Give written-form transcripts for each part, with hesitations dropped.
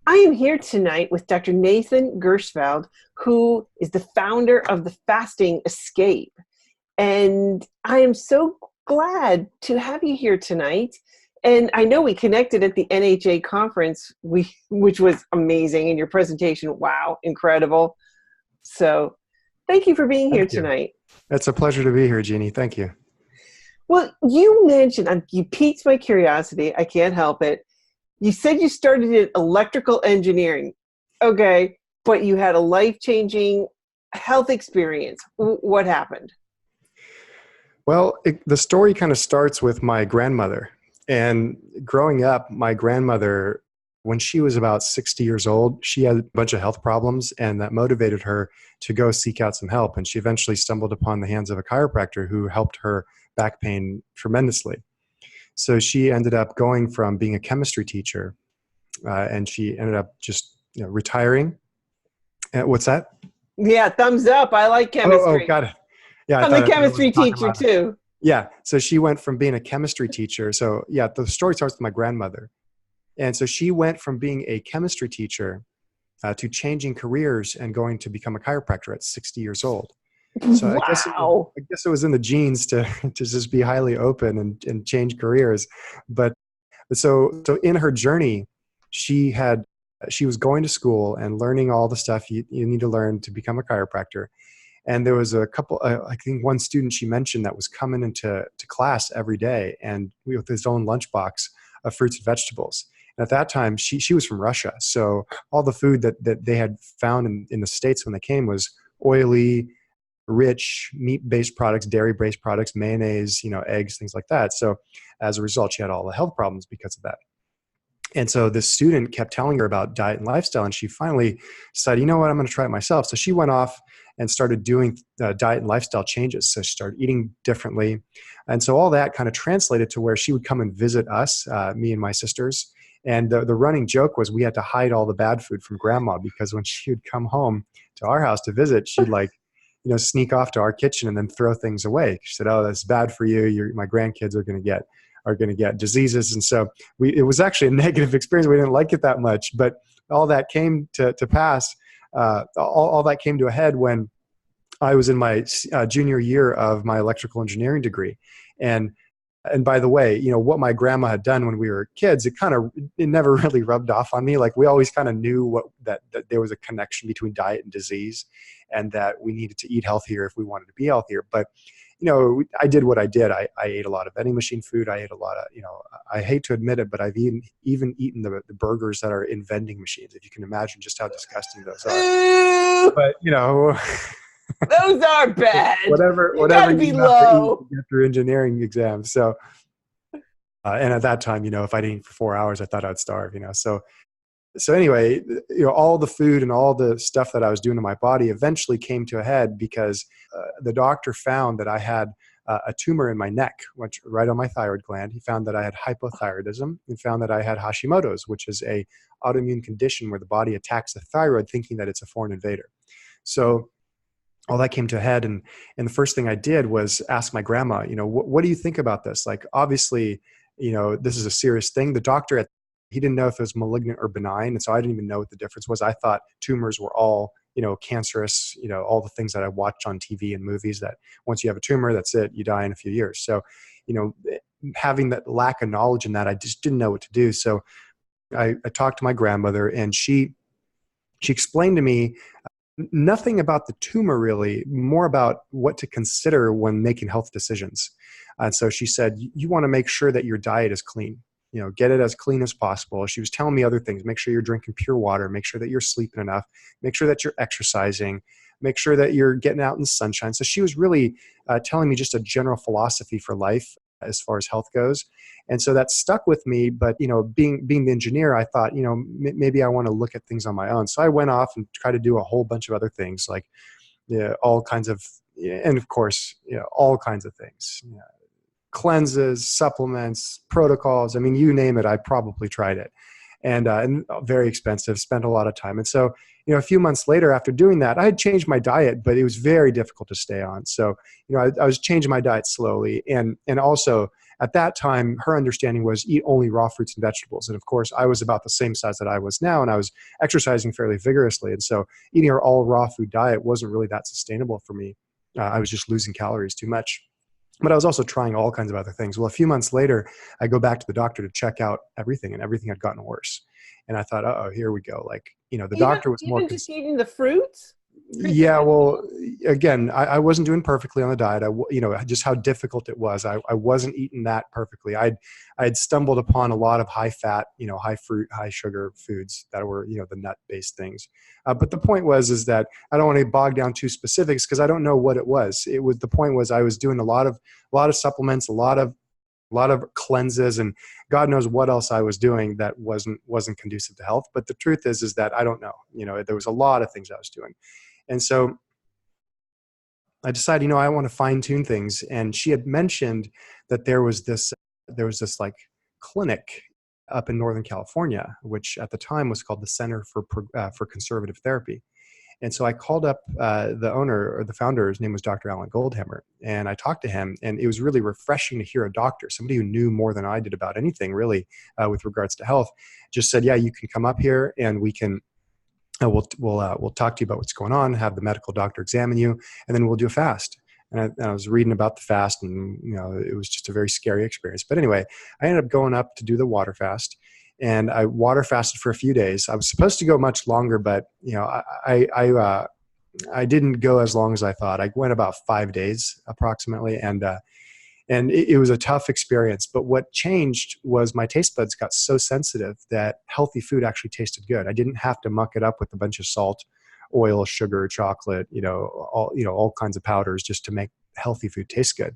I am here tonight with Dr. Nathan Gershfeld, who is the founder of the Fasting Escape. And I am so glad to have you here tonight. And I know we connected at the NHA conference, which was amazing. And your presentation, wow, incredible. So thank you for being here Thank you. tonight. It's a pleasure to be here, Jeannie. Thank you. Well, you mentioned, you piqued my curiosity. I can't help it. You said you started in electrical engineering. Okay, but you had a life-changing health experience. What happened? Well, the story kind of starts with my grandmother. And growing up, my grandmother, when she was about 60 years old, she had a bunch of health problems, and that motivated her to go seek out some help. And she eventually stumbled upon the hands of a chiropractor who helped her back pain tremendously. So she ended up going from being a chemistry teacher, and she ended up just retiring. What's that? Yeah, thumbs up. I like chemistry. Oh, got it. Yeah, I'm a chemistry teacher too. Yeah, so she went from being a chemistry teacher. So yeah, the story starts with my grandmother. And so she went from being a chemistry teacher to changing careers and going to become a chiropractor at 60 years old. So Wow. I guess it was in the genes to just be highly open and change careers. But so in her journey, she was going to school and learning all the stuff you need to learn to become a chiropractor. And there was a couple, I think one student she mentioned that was coming into class every day and with his own lunchbox of fruits and vegetables. And at that time, she was from Russia. So all the food that they had found in the States when they came was oily, rich, meat-based products, dairy-based products, mayonnaise, eggs, things like that. So as a result, she had all the health problems because of that. And so this student kept telling her about diet and lifestyle, and she finally decided, you know what, I'm going to try it myself. So she went off and started doing diet and lifestyle changes. So she started eating differently. And so all that kind of translated to where she would come and visit us, me and my sisters. And the running joke was we had to hide all the bad food from grandma, because when she would come home to our house to visit, she'd sneak off to our kitchen and then throw things away. She said, oh, that's bad for you. My grandkids are going to get diseases. And so it was actually a negative experience. We didn't like it that much, but all that came to pass. All that came to a head when I was in my junior year of my electrical engineering degree. And by the way, what my grandma had done when we were kids, it never really rubbed off on me. Like we always kind of knew that there was a connection between diet and disease, and that we needed to eat healthier if we wanted to be healthier. But I did what I did. I ate a lot of vending machine food. I ate a lot of, I hate to admit it, but I've even eaten the burgers that are in vending machines. If you can imagine just how disgusting those are. But, those are bad. whatever you gotta be low to get through engineering exams. So, and at that time, if I didn't eat for 4 hours, I thought I'd starve, So anyway, all the food and all the stuff that I was doing to my body eventually came to a head because the doctor found that I had a tumor in my neck, which right on my thyroid gland. He found that I had hypothyroidism and found that I had Hashimoto's, which is a autoimmune condition where the body attacks the thyroid thinking that it's a foreign invader. So all that came to a head. And the first thing I did was ask my grandma, what do you think about this? Like, obviously, this is a serious thing. The doctor he didn't know if it was malignant or benign. And so I didn't even know what the difference was. I thought tumors were all, cancerous, all the things that I watched on TV and movies, that once you have a tumor, that's it, you die in a few years. So, having that lack of knowledge in that, I just didn't know what to do. So I talked to my grandmother, and she explained to me nothing about the tumor really, more about what to consider when making health decisions. And so she said, you want to make sure that your diet is clean. Get it as clean as possible. She was telling me other things. Make sure you're drinking pure water. Make sure that you're sleeping enough. Make sure that you're exercising. Make sure that you're getting out in the sunshine. So she was really telling me just a general philosophy for life as far as health goes. And so that stuck with me. But, being the engineer, I thought, maybe I want to look at things on my own. So I went off and tried to do a whole bunch of other things, like all kinds of, and of course, all kinds of things. Cleanses, supplements, protocols. I mean, you name it, I probably tried it. And very expensive, spent a lot of time. And so, a few months later after doing that, I had changed my diet, but it was very difficult to stay on. So, I was changing my diet slowly. And also at that time, her understanding was eat only raw fruits and vegetables. And of course, I was about the same size that I was now, and I was exercising fairly vigorously. And so eating an all raw food diet wasn't really that sustainable for me. I was just losing calories too much. But I was also trying all kinds of other things. Well, a few months later, I go back to the doctor to check out everything, and everything had gotten worse. And I thought, oh, here we go. Like, the doctor was more. Even just eating the fruits? Yeah, well, again, I wasn't doing perfectly on the diet. Just how difficult it was. I wasn't eating that perfectly. I'd stumbled upon a lot of high fat, high fruit, high sugar foods that were, the nut based things. But the point is that I don't want to bog down too specifics because I don't know what it was. The point was I was doing a lot of supplements, a lot of cleanses, and God knows what else I was doing that wasn't conducive to health. But the truth is that I don't know. There was a lot of things I was doing. And so I decided, I want to fine tune things. And she had mentioned that there was this like clinic up in Northern California, which at the time was called the Center for Conservative Therapy. And so I called up the owner or the founder. His name was Dr. Alan Goldhammer. And I talked to him, and it was really refreshing to hear a doctor, somebody who knew more than I did about anything really with regards to health, just said, yeah, you can come up here and we can we'll talk to you about what's going on, have the medical doctor examine you, and then we'll do a fast. And I was reading about the fast, and it was just a very scary experience. But anyway, I ended up going up to do the water fast, and I water fasted for a few days. I was supposed to go much longer, but I didn't go as long as I thought. I went about 5 days approximately, and it was a tough experience. But what changed was my taste buds got so sensitive that healthy food actually tasted good. I didn't have to muck it up with a bunch of salt, oil, sugar, chocolate, all kinds of powders just to make healthy food taste good.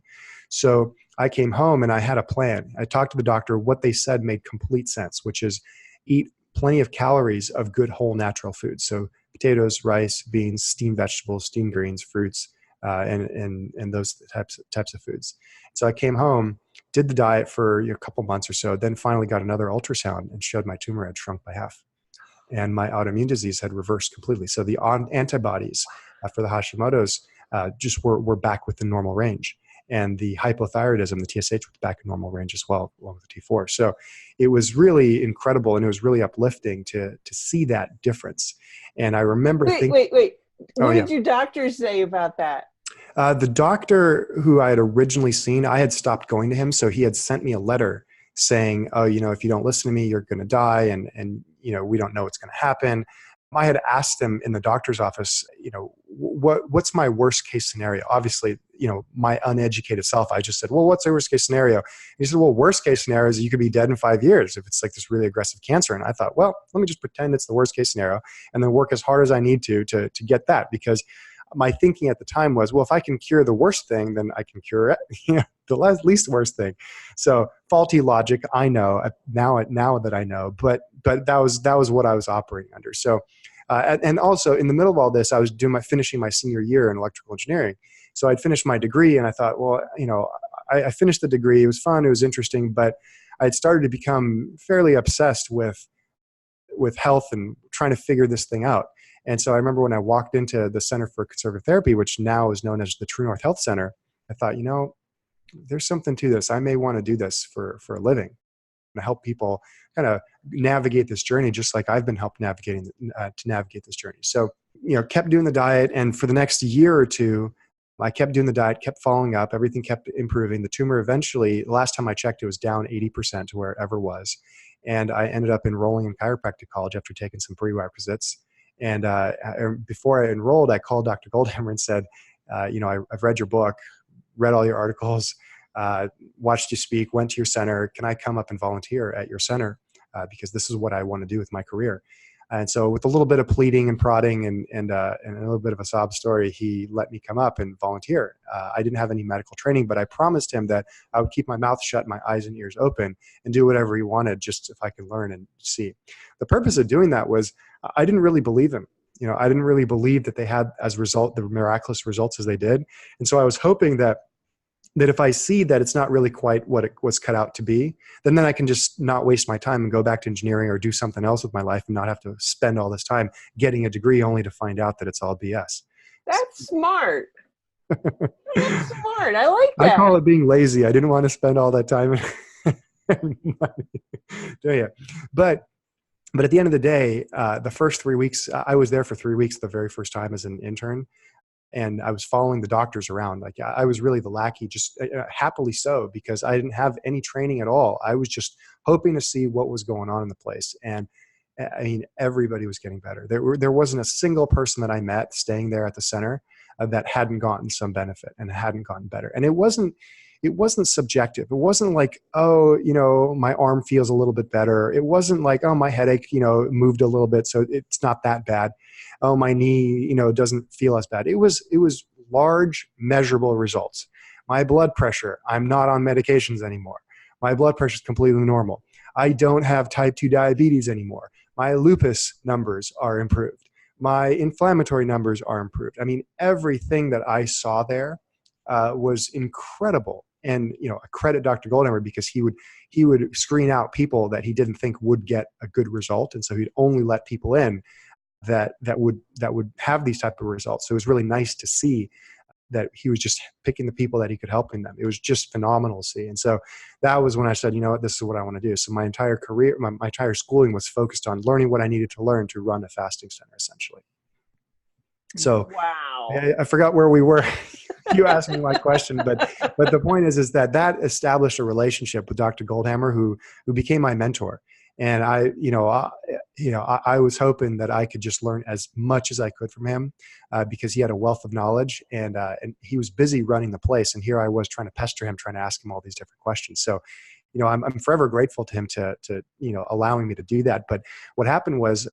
So I came home and I had a plan. I talked to the doctor. What they said made complete sense, which is eat plenty of calories of good whole natural foods. So potatoes, rice, beans, steamed vegetables, steamed greens, fruits, and those types of foods. So I came home, did the diet for a couple months or so, then finally got another ultrasound and showed my tumor had shrunk by half. And my autoimmune disease had reversed completely. So the antibodies for the Hashimoto's just were back within normal range. And the hypothyroidism, the TSH, was back in normal range as well, along with the T4. So it was really incredible, and it was really uplifting to see that difference. And I remember thinking... Wait. What did your doctor say about that? The doctor who I had originally seen, I had stopped going to him. So he had sent me a letter saying, oh, if you don't listen to me, you're going to die. And we don't know what's going to happen. I had asked him in the doctor's office, what's my worst case scenario? Obviously, my uneducated self, I just said, well, what's the worst case scenario? And he said, well, worst case scenario is you could be dead in 5 years if it's like this really aggressive cancer. And I thought, well, let me just pretend it's the worst case scenario and then work as hard as I need to get that. Because my thinking at the time was, well, if I can cure the worst thing, then I can cure it, the least worst thing. So faulty logic, I know now that I know, but that was what I was operating under. So, and also in the middle of all this, I was finishing my senior year in electrical engineering. So I'd finished my degree, and I thought, well, I finished the degree. It was fun. It was interesting, but I had started to become fairly obsessed with health and trying to figure this thing out. And so I remember when I walked into the Center for Conservative Therapy, which now is known as the True North Health Center, I thought, there's something to this. I may want to do this for a living and help people kind of navigate this journey, just like I've been helped to navigate this journey. So, kept doing the diet. And for the next year or two, I kept doing the diet, kept following up. Everything kept improving. The tumor eventually, the last time I checked, it was down 80% to where it ever was. And I ended up enrolling in chiropractic college after taking some prerequisites. And before I enrolled, I called Dr. Goldhammer and said, I've read your book, read all your articles, watched you speak, went to your center. Can I come up and volunteer at your center? Because this is what I want to do with my career. And so with a little bit of pleading and prodding and a little bit of a sob story, he let me come up and volunteer. I didn't have any medical training, but I promised him that I would keep my mouth shut, my eyes and ears open, and do whatever he wanted, just if I could learn and see. The purpose of doing that was I didn't really believe him. I didn't really believe that they had as a result the miraculous results as they did. And so I was hoping that if I see that it's not really quite what it was cut out to be, then I can just not waste my time and go back to engineering or do something else with my life and not have to spend all this time getting a degree only to find out that it's all BS. That's smart. That's smart. I like I call that. it being lazy. I didn't want to spend all that time and money doing it. But at the end of the day, the first 3 weeks, I was there for 3 weeks the very first time as an intern. And I was following the doctors around. Like I was really the lackey, just happily so, because I didn't have any training at all. I was just hoping to see what was going on in the place. And I mean, everybody was getting better. There wasn't a single person that I met staying there at the center that hadn't gotten some benefit and hadn't gotten better. And it wasn't subjective. It wasn't like, oh, my arm feels a little bit better. It wasn't like, oh, my headache, moved a little bit, so it's not that bad. Oh, my knee, doesn't feel as bad. It was large, measurable results. My blood pressure, I'm not on medications anymore. My blood pressure is completely normal. I don't have type 2 diabetes anymore. My lupus numbers are improved. My inflammatory numbers are improved. I mean, everything that I saw there was incredible. And I credit Dr. Goldhammer because he would screen out people that he didn't think would get a good result, and so he'd only let people in that would have these type of results. So it was really nice to see that he was just picking the people that he could help in them. It was just phenomenal to see. And so that was when I said, you know what, this is what I want to do. So my entire career, my entire schooling was focused on learning what I needed to learn to run a fasting center, essentially. So Wow. I forgot where we were. You asked me my question, but the point is that established a relationship with Dr. Goldhammer, who became my mentor. And I was hoping that I could just learn as much as I could from him because he had a wealth of knowledge, and he was busy running the place. And here I was trying to pester him, trying to ask him all these different questions. So, I'm forever grateful to him to allowing me to do that. But what happened was,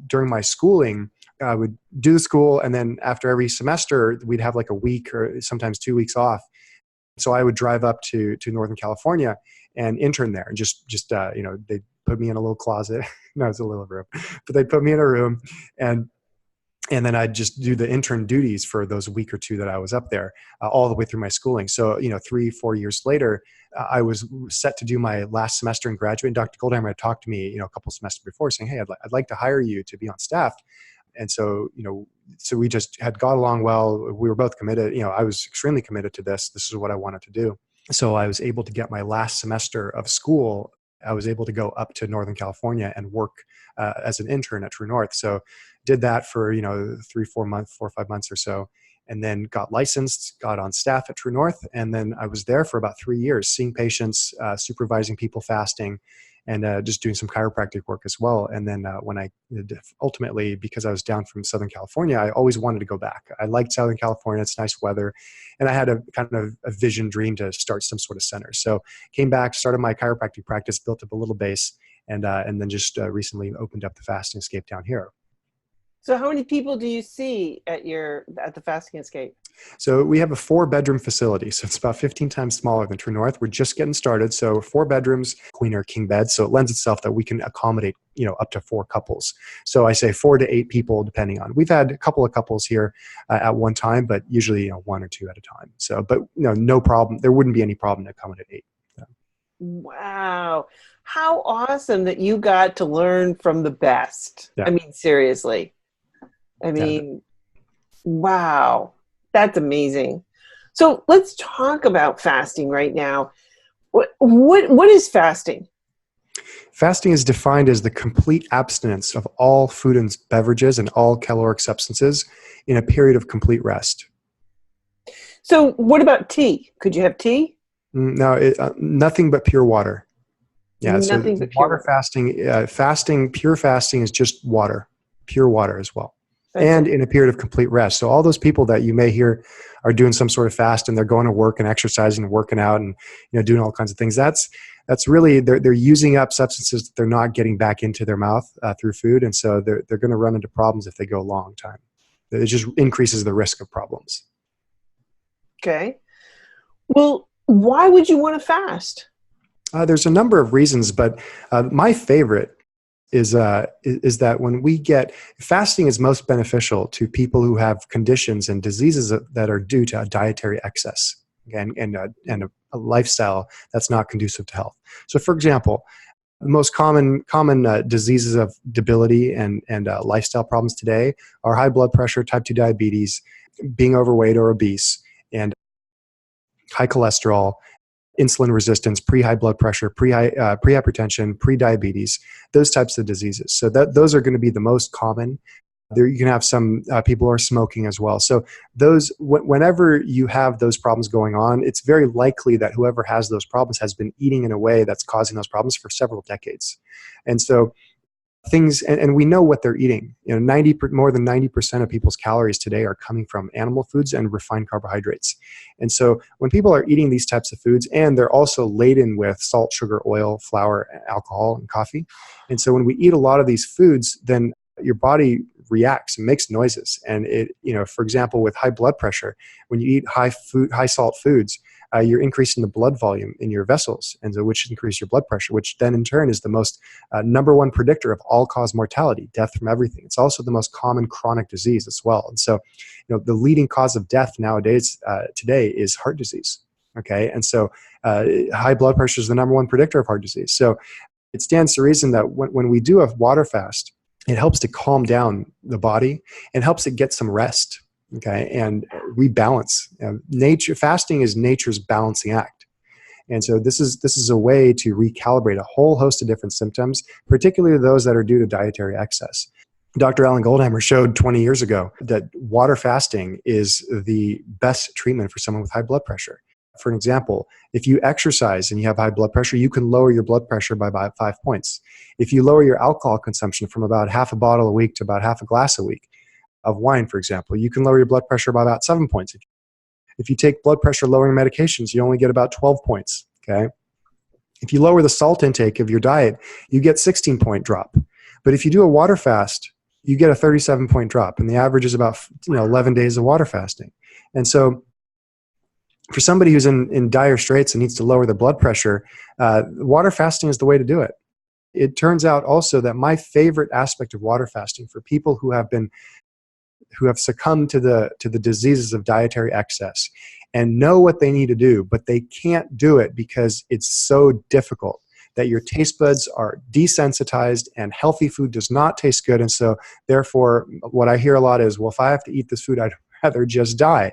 during my schooling, I would do the school, and then after every semester, we'd have like a week or sometimes 2 weeks off. So I would drive up to Northern California and intern there, and just they'd put me in a little closet. No, it's a little room, but they'd put me in a room, and then I'd just do the intern duties for those week or two that I was up there, all the way through my schooling. So 3-4 years later, I was set to do my last semester and graduate. And Dr. Goldhammer had talked to me, a couple semesters before, saying, "Hey, I'd like to hire you to be on staff." And so, so we just had got along well. We were both committed. I was extremely committed to this. This is what I wanted to do. So I was able to get my last semester of school. I was able to go up to Northern California and work as an intern at True North. So did that for, 4 or 5 months or so, and then got licensed, got on staff at True North. And then I was there for about 3 years, seeing patients, supervising people fasting, and just doing some chiropractic work as well. And then when I ultimately, because I was down from Southern California, I always wanted to go back. I liked Southern California. It's nice weather. And I had a kind of a vision dream to start some sort of center. So came back, started my chiropractic practice, built up a little base, and then just recently opened up the Fasting Escape down here. So how many people do you see at the Fasting Escape? So we have a 4-bedroom facility. So it's about 15 times smaller than True North. We're just getting started. So 4 bedrooms, queen or king beds. So it lends itself that we can accommodate, up to 4 couples. So I say 4 to 8 people, depending on. We've had a couple of couples here at one time, but usually 1 or 2 at a time. So, but no problem. There wouldn't be any problem to accommodate 8. So. Wow. How awesome that you got to learn from the best. Yeah. I mean, seriously. Wow. That's amazing. So let's talk about fasting right now. What is fasting? Fasting is defined as the complete abstinence of all food and beverages and all caloric substances in a period of complete rest. So what about tea? Could you have tea? No, nothing but pure water. Yeah, nothing so but pure water fasting. Pure fasting is just water, pure water as well. And in a period of complete rest. So all those people that you may hear are doing some sort of fast, and they're going to work and exercising and working out and doing all kinds of things. That's really they're using up substances that they're not getting back into their mouth through food, and so they're going to run into problems if they go a long time. It just increases the risk of problems. Okay. Well, why would you want to fast? There's a number of reasons, but my favorite is that when we get fasting is most beneficial to people who have conditions and diseases that are due to dietary excess and a lifestyle that's not conducive to health. So, for example, the most common diseases of debility and lifestyle problems today are high blood pressure, type 2 diabetes, being overweight or obese, and high cholesterol, insulin resistance, pre-high blood pressure, pre-hypertension, pre-diabetes, those types of diseases. So those are going to be the most common. There you can have some people who are smoking as well. So those, whenever you have those problems going on, it's very likely that whoever has those problems has been eating in a way that's causing those problems for several decades. And so things, and we know what they're eating. More than 90% of people's calories today are coming from animal foods and refined carbohydrates. And so when people are eating these types of foods, and they're also laden with salt, sugar, oil, flour, alcohol, and coffee. And so when we eat a lot of these foods, then your body reacts and makes noises. And for example, with high blood pressure, when you eat high salt foods, you're increasing the blood volume in your vessels, and so which increase your blood pressure, which then in turn is the most number one predictor of all-cause mortality, death from everything. It's also the most common chronic disease as well. And so, the leading cause of death nowadays, today, is heart disease. Okay, and so high blood pressure is the number one predictor of heart disease. So it stands to reason that when we do a water fast, it helps to calm down the body and helps it get some rest. Okay, and rebalance. Fasting is nature's balancing act, and so this is a way to recalibrate a whole host of different symptoms, particularly those that are due to dietary excess. Dr. Alan Goldhammer showed 20 years ago that water fasting is the best treatment for someone with high blood pressure. For an example, if you exercise and you have high blood pressure, you can lower your blood pressure by about 5 points. If you lower your alcohol consumption from about half a bottle a week to about half a glass a week of wine, for example, you can lower your blood pressure by about 7 points. If you take blood pressure lowering medications, you only get about 12 points. Okay. If you lower the salt intake of your diet, you get 16-point drop. But if you do a water fast, you get a 37-point drop, and the average is about 11 days of water fasting. And so for somebody who's in dire straits and needs to lower their blood pressure, water fasting is the way to do it. It turns out also that my favorite aspect of water fasting for people who have succumbed to the diseases of dietary excess and know what they need to do, but they can't do it because it's so difficult, that your taste buds are desensitized and healthy food does not taste good. And so therefore, what I hear a lot is, well, if I have to eat this food, I'd rather just die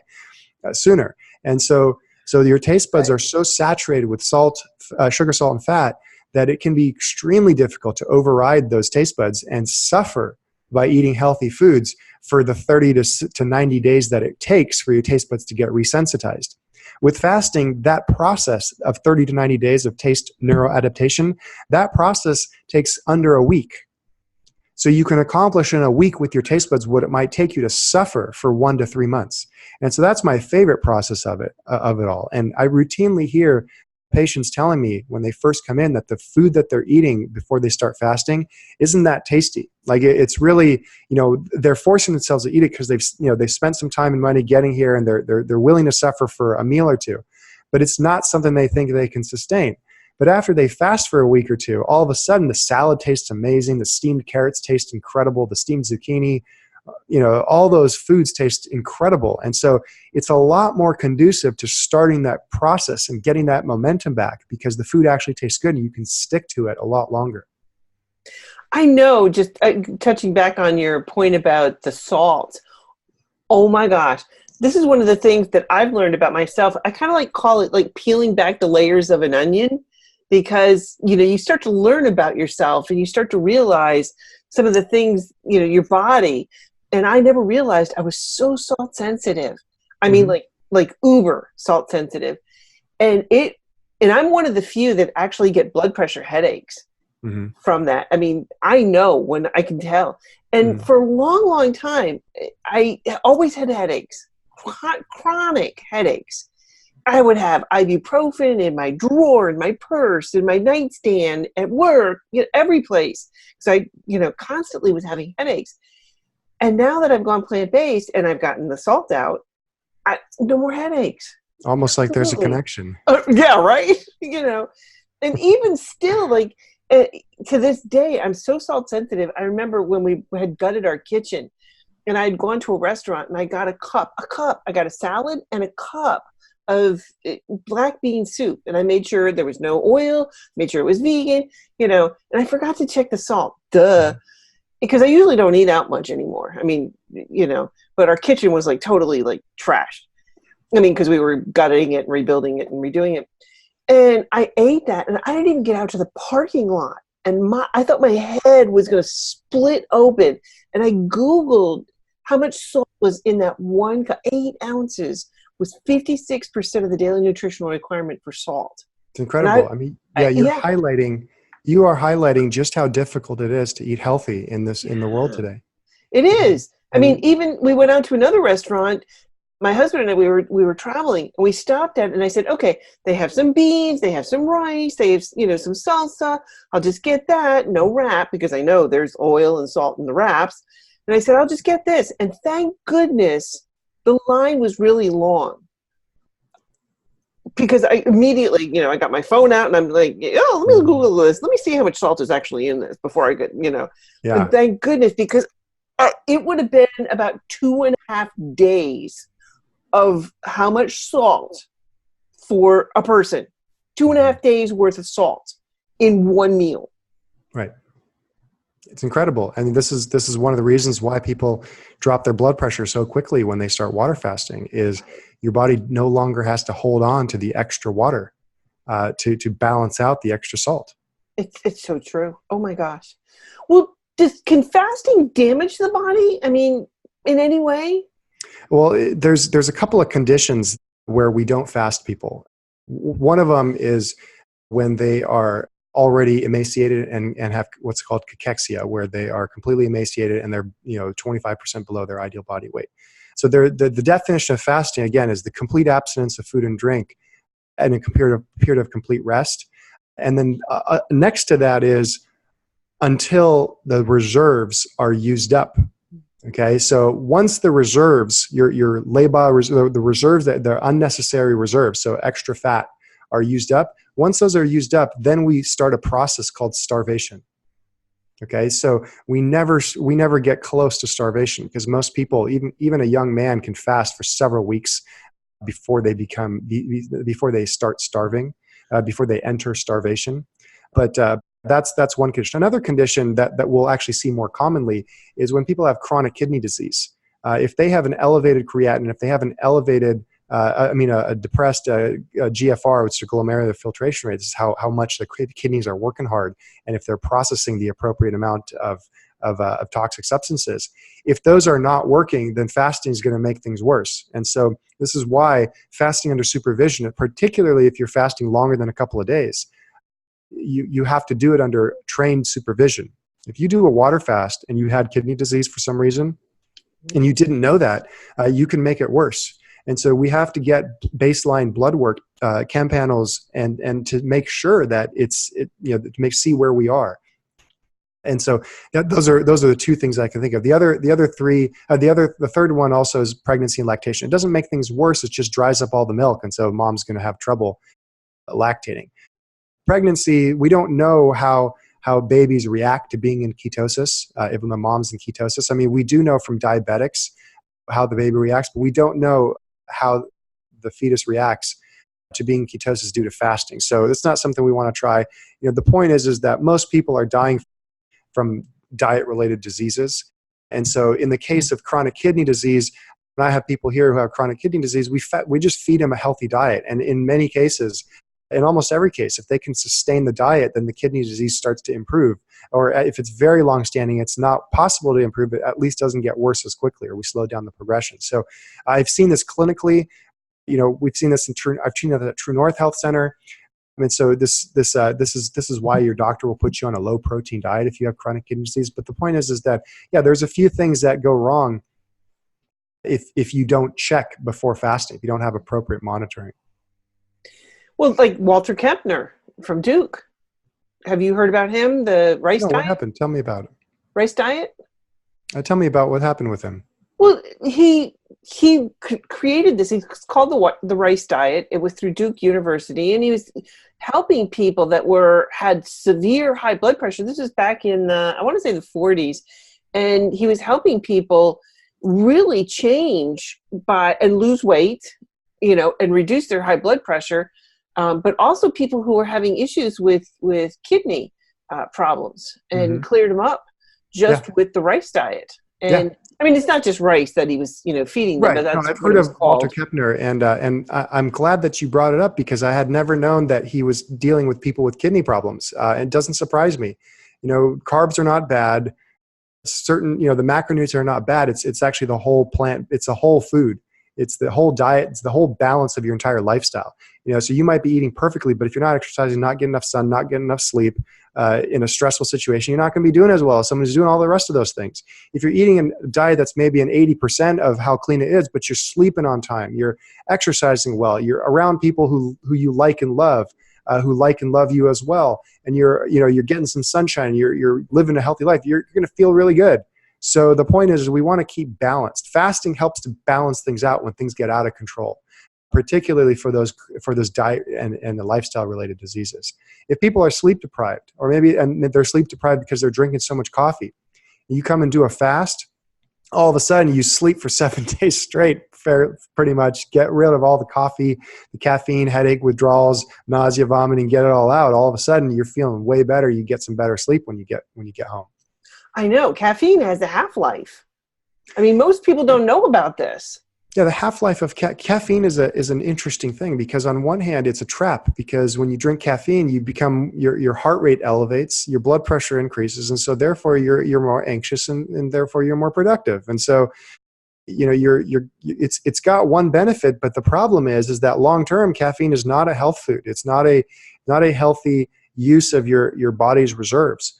sooner. And so your taste buds are so saturated with salt, sugar, salt, and fat that it can be extremely difficult to override those taste buds and suffer by eating healthy foods for the 30 to 90 days that it takes for your taste buds to get resensitized. With fasting, that process of 30 to 90 days of taste neuroadaptation, that process takes under a week. So you can accomplish in a week with your taste buds what it might take you to suffer for 1 to 3 months. And so that's my favorite process of it all. And I routinely hear patients telling me when they first come in that the food that they're eating before they start fasting isn't that tasty. Like it's really, they're forcing themselves to eat it because they've spent some time and money getting here, and they're willing to suffer for a meal or two, but it's not something they think they can sustain. But after they fast for a week or two, all of a sudden the salad tastes amazing, the steamed carrots taste incredible, the steamed zucchini, all those foods taste incredible. And so it's a lot more conducive to starting that process and getting that momentum back, because the food actually tastes good and you can stick to it a lot longer. I know, just touching back on your point about the salt. Oh my gosh. This is one of the things that I've learned about myself. I kind of call it like peeling back the layers of an onion, because, you start to learn about yourself and you start to realize some of the things, your body. And I never realized I was so salt sensitive. I mean, like uber salt sensitive. And I'm one of the few that actually get blood pressure headaches from that. I mean, I know when I can tell. And for a long, long time, I always had headaches, chronic headaches. I would have ibuprofen in my drawer, in my purse, in my nightstand, at work, every place. Because I, constantly was having headaches. And now that I've gone plant-based and I've gotten the salt out, no more headaches. Almost like there's a connection. Yeah, right? And even still, to this day, I'm so salt sensitive. I remember when we had gutted our kitchen and I'd gone to a restaurant and I got a cup. I got a salad and a cup of black bean soup, and I made sure there was no oil, made sure it was vegan, and I forgot to check the salt. Duh. Because I usually don't eat out much anymore. I mean, but our kitchen was totally trashed. I mean, because we were gutting it and rebuilding it and redoing it. And I ate that, and I didn't even get out to the parking lot. And I thought my head was going to split open. And I Googled how much salt was in that 8 ounces was 56% of the daily nutritional requirement for salt. It's incredible. I mean, yeah, you are highlighting just how difficult it is to eat healthy in the world today. It is. I mean, even we went out to another restaurant. My husband and I, we were traveling, and we stopped at, and I said, okay, they have some beans, they have some rice, they have, some salsa. I'll just get that, no wrap, because I know there's oil and salt in the wraps. And I said, I'll just get this. And thank goodness the line was really long. Because I immediately, I got my phone out and I'm like, oh, let me Google this. Let me see how much salt is actually in this before I get, Yeah. And thank goodness, because it would have been about 2.5 days of how much salt for a person. 2.5 days worth of salt in one meal. Right. It's incredible. And this is one of the reasons why people drop their blood pressure so quickly when they start water fasting, is your body no longer has to hold on to the extra water to balance out the extra salt. It's so true. Oh my gosh. Well, can fasting damage the body? I mean, in any way? Well, there's a couple of conditions where we don't fast people. One of them is when they are already emaciated and have what's called cachexia, where they are completely emaciated and they're 25% below their ideal body weight. So the definition of fasting, again, is the complete abstinence of food and drink and a period of complete rest. And then next to that is until the reserves are used up. Okay, so once the reserves, your leba, the reserves, that the unnecessary reserves, so extra fat, are used up. Once those are used up, then we start a process called starvation. Okay, so we never get close to starvation, because most people, even a young man, can fast for several weeks before they start starving, before they enter starvation. But that's one condition. Another condition that we'll actually see more commonly is when people have chronic kidney disease. If they have an elevated creatinine, if they have an elevated, a depressed GFR, which is glomerular filtration rate, this is how much the kidneys are working hard, and if they're processing the appropriate amount of toxic substances. If those are not working, then fasting is going to make things worse. And so this is why fasting under supervision, particularly if you're fasting longer than a couple of days, you have to do it under trained supervision. If you do a water fast and you had kidney disease for some reason and you didn't know that, you can make it worse. And so we have to get baseline blood work, chem panels, and to make sure that to see where we are. And so those are the two things I can think of. The third one also is pregnancy and lactation. It doesn't make things worse; it just dries up all the milk, and so mom's going to have trouble lactating. Pregnancy, we don't know how babies react to being in ketosis, if the mom's in ketosis. I mean, we do know from diabetics how the baby reacts, but we don't know how the fetus reacts to being in ketosis due to fasting. So it's not something we want to try. The point is that most people are dying from diet-related diseases. And so in the case of chronic kidney disease, when I have people here who have chronic kidney disease, we just feed them a healthy diet. And in many cases, in almost every case, if they can sustain the diet, then the kidney disease starts to improve. Or if it's very long-standing, it's not possible to improve, but at least doesn't get worse as quickly, or we slow down the progression. So I've seen this clinically. We've seen this I've seen it at True North Health Center. I mean, so this is why your doctor will put you on a low-protein diet if you have chronic kidney disease. But the point is that there's a few things that go wrong if you don't check before fasting, if you don't have appropriate monitoring. Well, like Walter Kempner from Duke. Have you heard about him? The rice diet? What happened? Tell me about it. Rice diet? Tell me about what happened with him. Well, he created this. It's called the rice diet. It was through Duke University, and he was helping people that had severe high blood pressure. This was back in I want to say the 40s, and he was helping people really change and lose weight, and reduce their high blood pressure. But also people who were having issues with kidney problems, and cleared them up just with the rice diet. And I mean, it's not just rice that he was, feeding them, Right. but No, that's I've what heard it was of Walter called. Kepner, and I'm glad that you brought it up because I had never known that he was dealing with people with kidney problems. It doesn't surprise me. Carbs are not bad. Certain, the macronutrients are not bad. It's actually the whole plant. It's a whole food. It's the whole diet. It's the whole balance of your entire lifestyle. So you might be eating perfectly, but if you're not exercising, not getting enough sun, not getting enough sleep, in a stressful situation, you're not going to be doing as well as someone who's doing all the rest of those things. If you're eating a diet that's maybe an 80% of how clean it is, but you're sleeping on time, you're exercising well, you're around people who you like and love, who like and love you as well, and you're getting some sunshine, you're living a healthy life, you're going to feel really good. So the point is we want to keep balanced. Fasting helps to balance things out when things get out of control, particularly for those diet and the lifestyle related diseases. If people are sleep deprived, or maybe and they're sleep deprived because they're drinking so much coffee, you come and do a fast, all of a sudden you sleep for 7 days straight, pretty much get rid of all the coffee, the caffeine, headache, withdrawals, nausea, vomiting, get it all out. All of a sudden you're feeling way better. You get some better sleep when you get home. I know caffeine has a half-life. I mean, most people don't know about this. Yeah, the half-life of caffeine is an interesting thing because on one hand, it's a trap because when you drink caffeine, you become your heart rate elevates, your blood pressure increases, and so therefore you're more anxious and therefore you're more productive. And so it's got one benefit, but the problem is that long-term caffeine is not a health food. It's not a healthy use of your body's reserves.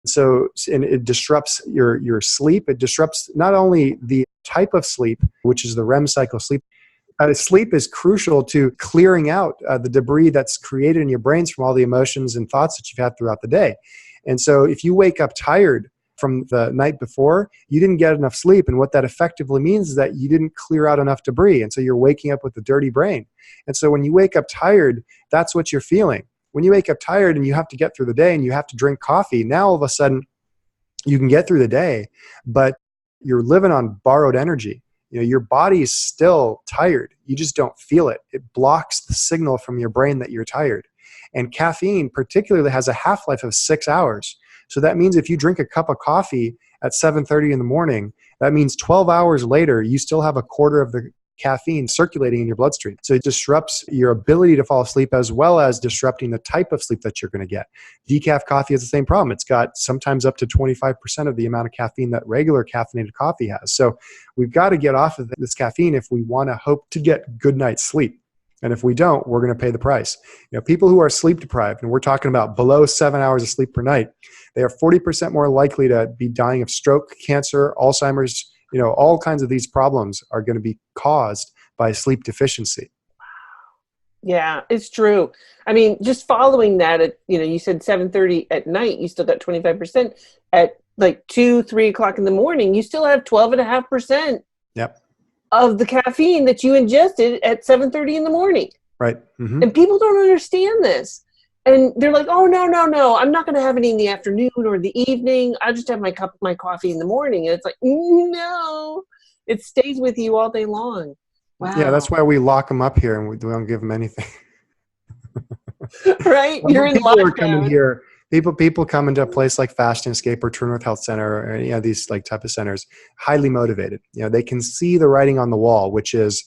So, and it disrupts your sleep. It disrupts not only the type of sleep, which is the REM cycle sleep. Sleep is crucial to clearing out the debris that's created in your brains from all the emotions and thoughts that you've had throughout the day. And so if you wake up tired from the night before, you didn't get enough sleep. And what that effectively means is that you didn't clear out enough debris. And so you're waking up with a dirty brain. And so when you wake up tired, that's what you're feeling. When you wake up tired and you have to get through the day and you have to drink coffee, now all of a sudden you can get through the day, but you're living on borrowed energy. Your body is still tired. You just don't feel it. It blocks the signal from your brain that you're tired. And caffeine particularly has a half-life of 6 hours. So that means if you drink a cup of coffee at 7:30 in the morning, that means 12 hours later, you still have a quarter of the caffeine circulating in your bloodstream. So it disrupts your ability to fall asleep as well as disrupting the type of sleep that you're going to get. Decaf coffee has the same problem. It's got sometimes up to 25% of the amount of caffeine that regular caffeinated coffee has. So we've got to get off of this caffeine if we want to hope to get good night's sleep. And if we don't, we're going to pay the price. People who are sleep deprived, and we're talking about below 7 hours of sleep per night, they are 40% more likely to be dying of stroke, cancer, Alzheimer's. All kinds of these problems are going to be caused by sleep deficiency. Yeah, it's true. I mean, just following that at, you said 7:30 at night, you still got 25%. At like 2, 3 o'clock in the morning, you still have 12.5%. Yep. Of the caffeine that you ingested at 7:30 in the morning. Right. Mm-hmm. And people don't understand this. And they're like, oh, no, I'm not going to have any in the afternoon or the evening. I'll just have my cup of my coffee in the morning. And it's like, no, it stays with you all day long. Wow. Yeah, that's why we lock them up here and we don't give them anything. Right? You're in people lockdown. Are coming here. People come into a place like Fast and Escape or True North Health Center or these like type of centers, highly motivated. They can see the writing on the wall, which is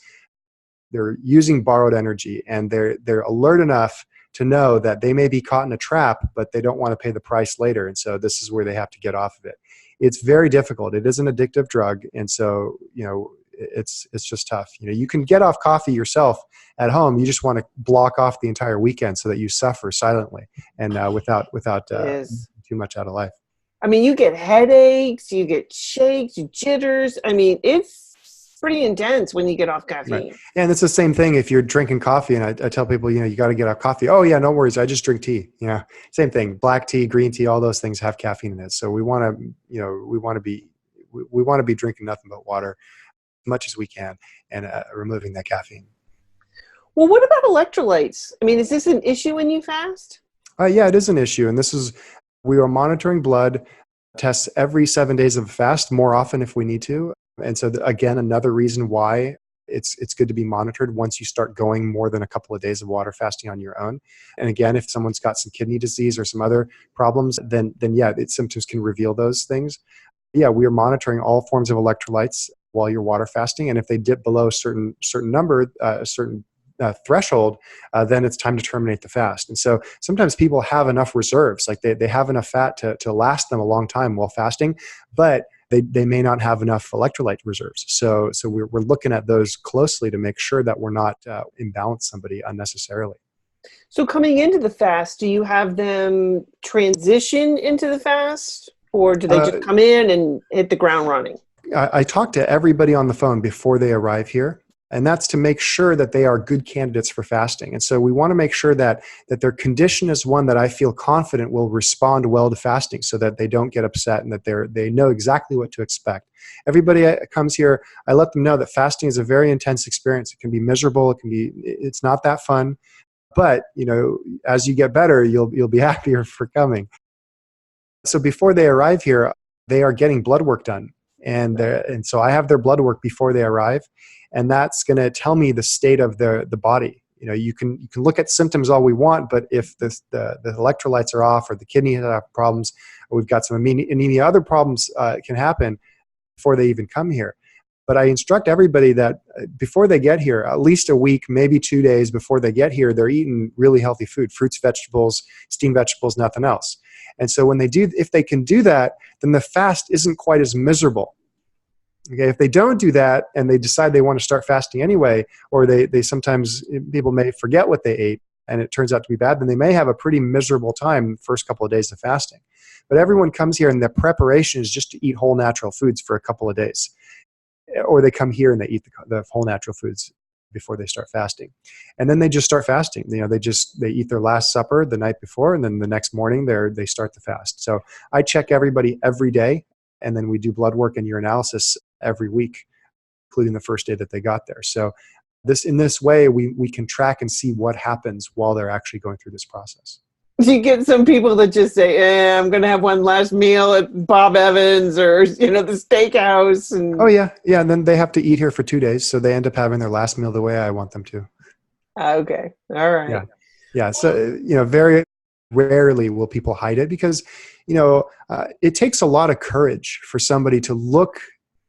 they're using borrowed energy, and they're alert enough to know that they may be caught in a trap, but they don't want to pay the price later. And so this is where they have to get off of it. It's very difficult. It is an addictive drug. And so, it's just tough. You can get off coffee yourself at home. You just want to block off the entire weekend so that you suffer silently and without too much out of life. I mean, you get headaches, you get shakes, jitters. I mean, it's pretty intense when you get off caffeine. Right. And it's the same thing if you're drinking coffee. And I tell people, you got to get off coffee. Oh yeah, no worries. I just drink tea. Same thing. Black tea, green tea, all those things have caffeine in it. So we want to be drinking nothing but water as much as we can and removing that caffeine. Well, what about electrolytes? I mean, is this an issue when you fast? Yeah, it is an issue. And we are monitoring blood tests every 7 days of a fast, more often if we need to. And so again, another reason why it's good to be monitored once you start going more than a couple of days of water fasting on your own. And again, if someone's got some kidney disease or some other problems, then yeah, symptoms can reveal those things. yeah, we are monitoring all forms of electrolytes while you're water fasting. And if they dip below a certain number, a certain threshold, then it's time to terminate the fast. And so sometimes people have enough reserves, like they have enough fat to last them a long time while fasting, but they may not have enough electrolyte reserves. So we're looking at those closely to make sure that we're not imbalance somebody unnecessarily. So coming into the fast, do you have them transition into the fast, or do they just come in and hit the ground running? I talk to everybody on the phone before they arrive here, and that's to make sure that they are good candidates for fasting. And so we want to make sure that their condition is one that I feel confident will respond well to fasting, so that they don't get upset and that they know exactly what to expect. Everybody that comes here, I let them know that fasting is a very intense experience. It can be miserable. It's not that fun, but as you get better, you'll be happier for coming. So before they arrive here, they are getting blood work done. And so I have their blood work before they arrive, and that's going to tell me the state of the body. You can look at symptoms all we want, but if the electrolytes are off, or the kidneys have problems, or we've got some anemia, other problems can happen before they even come here. But I instruct everybody that before they get here, at least a week, maybe 2 days before they get here, they're eating really healthy food: fruits, vegetables, steamed vegetables, nothing else. And so if they can do that, then the fast isn't quite as miserable. Okay, if they don't do that and they decide they want to start fasting anyway, or they sometimes, people may forget what they ate and it turns out to be bad, then they may have a pretty miserable time the first couple of days of fasting. But everyone comes here and the preparation is just to eat whole natural foods for a couple of days. Or they come here and they eat the whole natural foods before they start fasting. And then they just start fasting. They eat their last supper the night before, and then the next morning they start the fast. So I check everybody every day, and then we do blood work and urinalysis every week, including the first day that they got there. So in this way, we can track and see what happens while they're actually going through this process. Do you get some people that just say, I'm going to have one last meal at Bob Evans or, the steakhouse? And oh, yeah. Yeah. And then they have to eat here for 2 days. So they end up having their last meal the way I want them to. Okay. All right. Yeah. Yeah. So, very rarely will people hide it because, it takes a lot of courage for somebody to look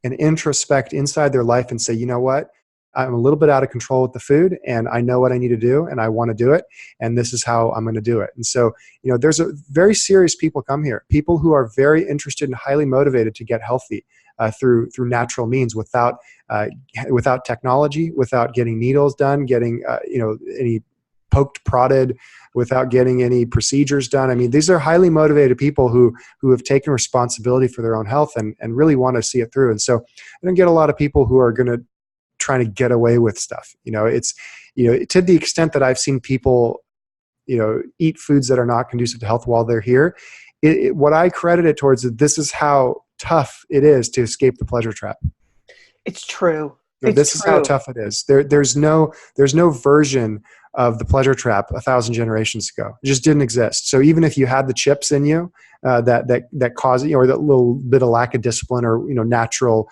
and introspect inside their life and say, you know what? I'm a little bit out of control with the food, and I know what I need to do, and I want to do it, and this is how I'm going to do it. And so, there's a very serious people come here, people who are very interested and highly motivated to get healthy through natural means, without technology, without getting needles done, getting any poked, prodded, without getting any procedures done. I mean, these are highly motivated people who have taken responsibility for their own health and really want to see it through. And so I don't get a lot of people who are going to trying to get away with stuff. It's to the extent that I've seen people eat foods that are not conducive to health while they're here. What I credit it towards is this is how tough it is to escape the pleasure trap. It's true. This is how tough it is. There's no version of the pleasure trap 1,000 generations ago. It just didn't exist. So even if you had the chips in you that cause or that little bit of lack of discipline, or natural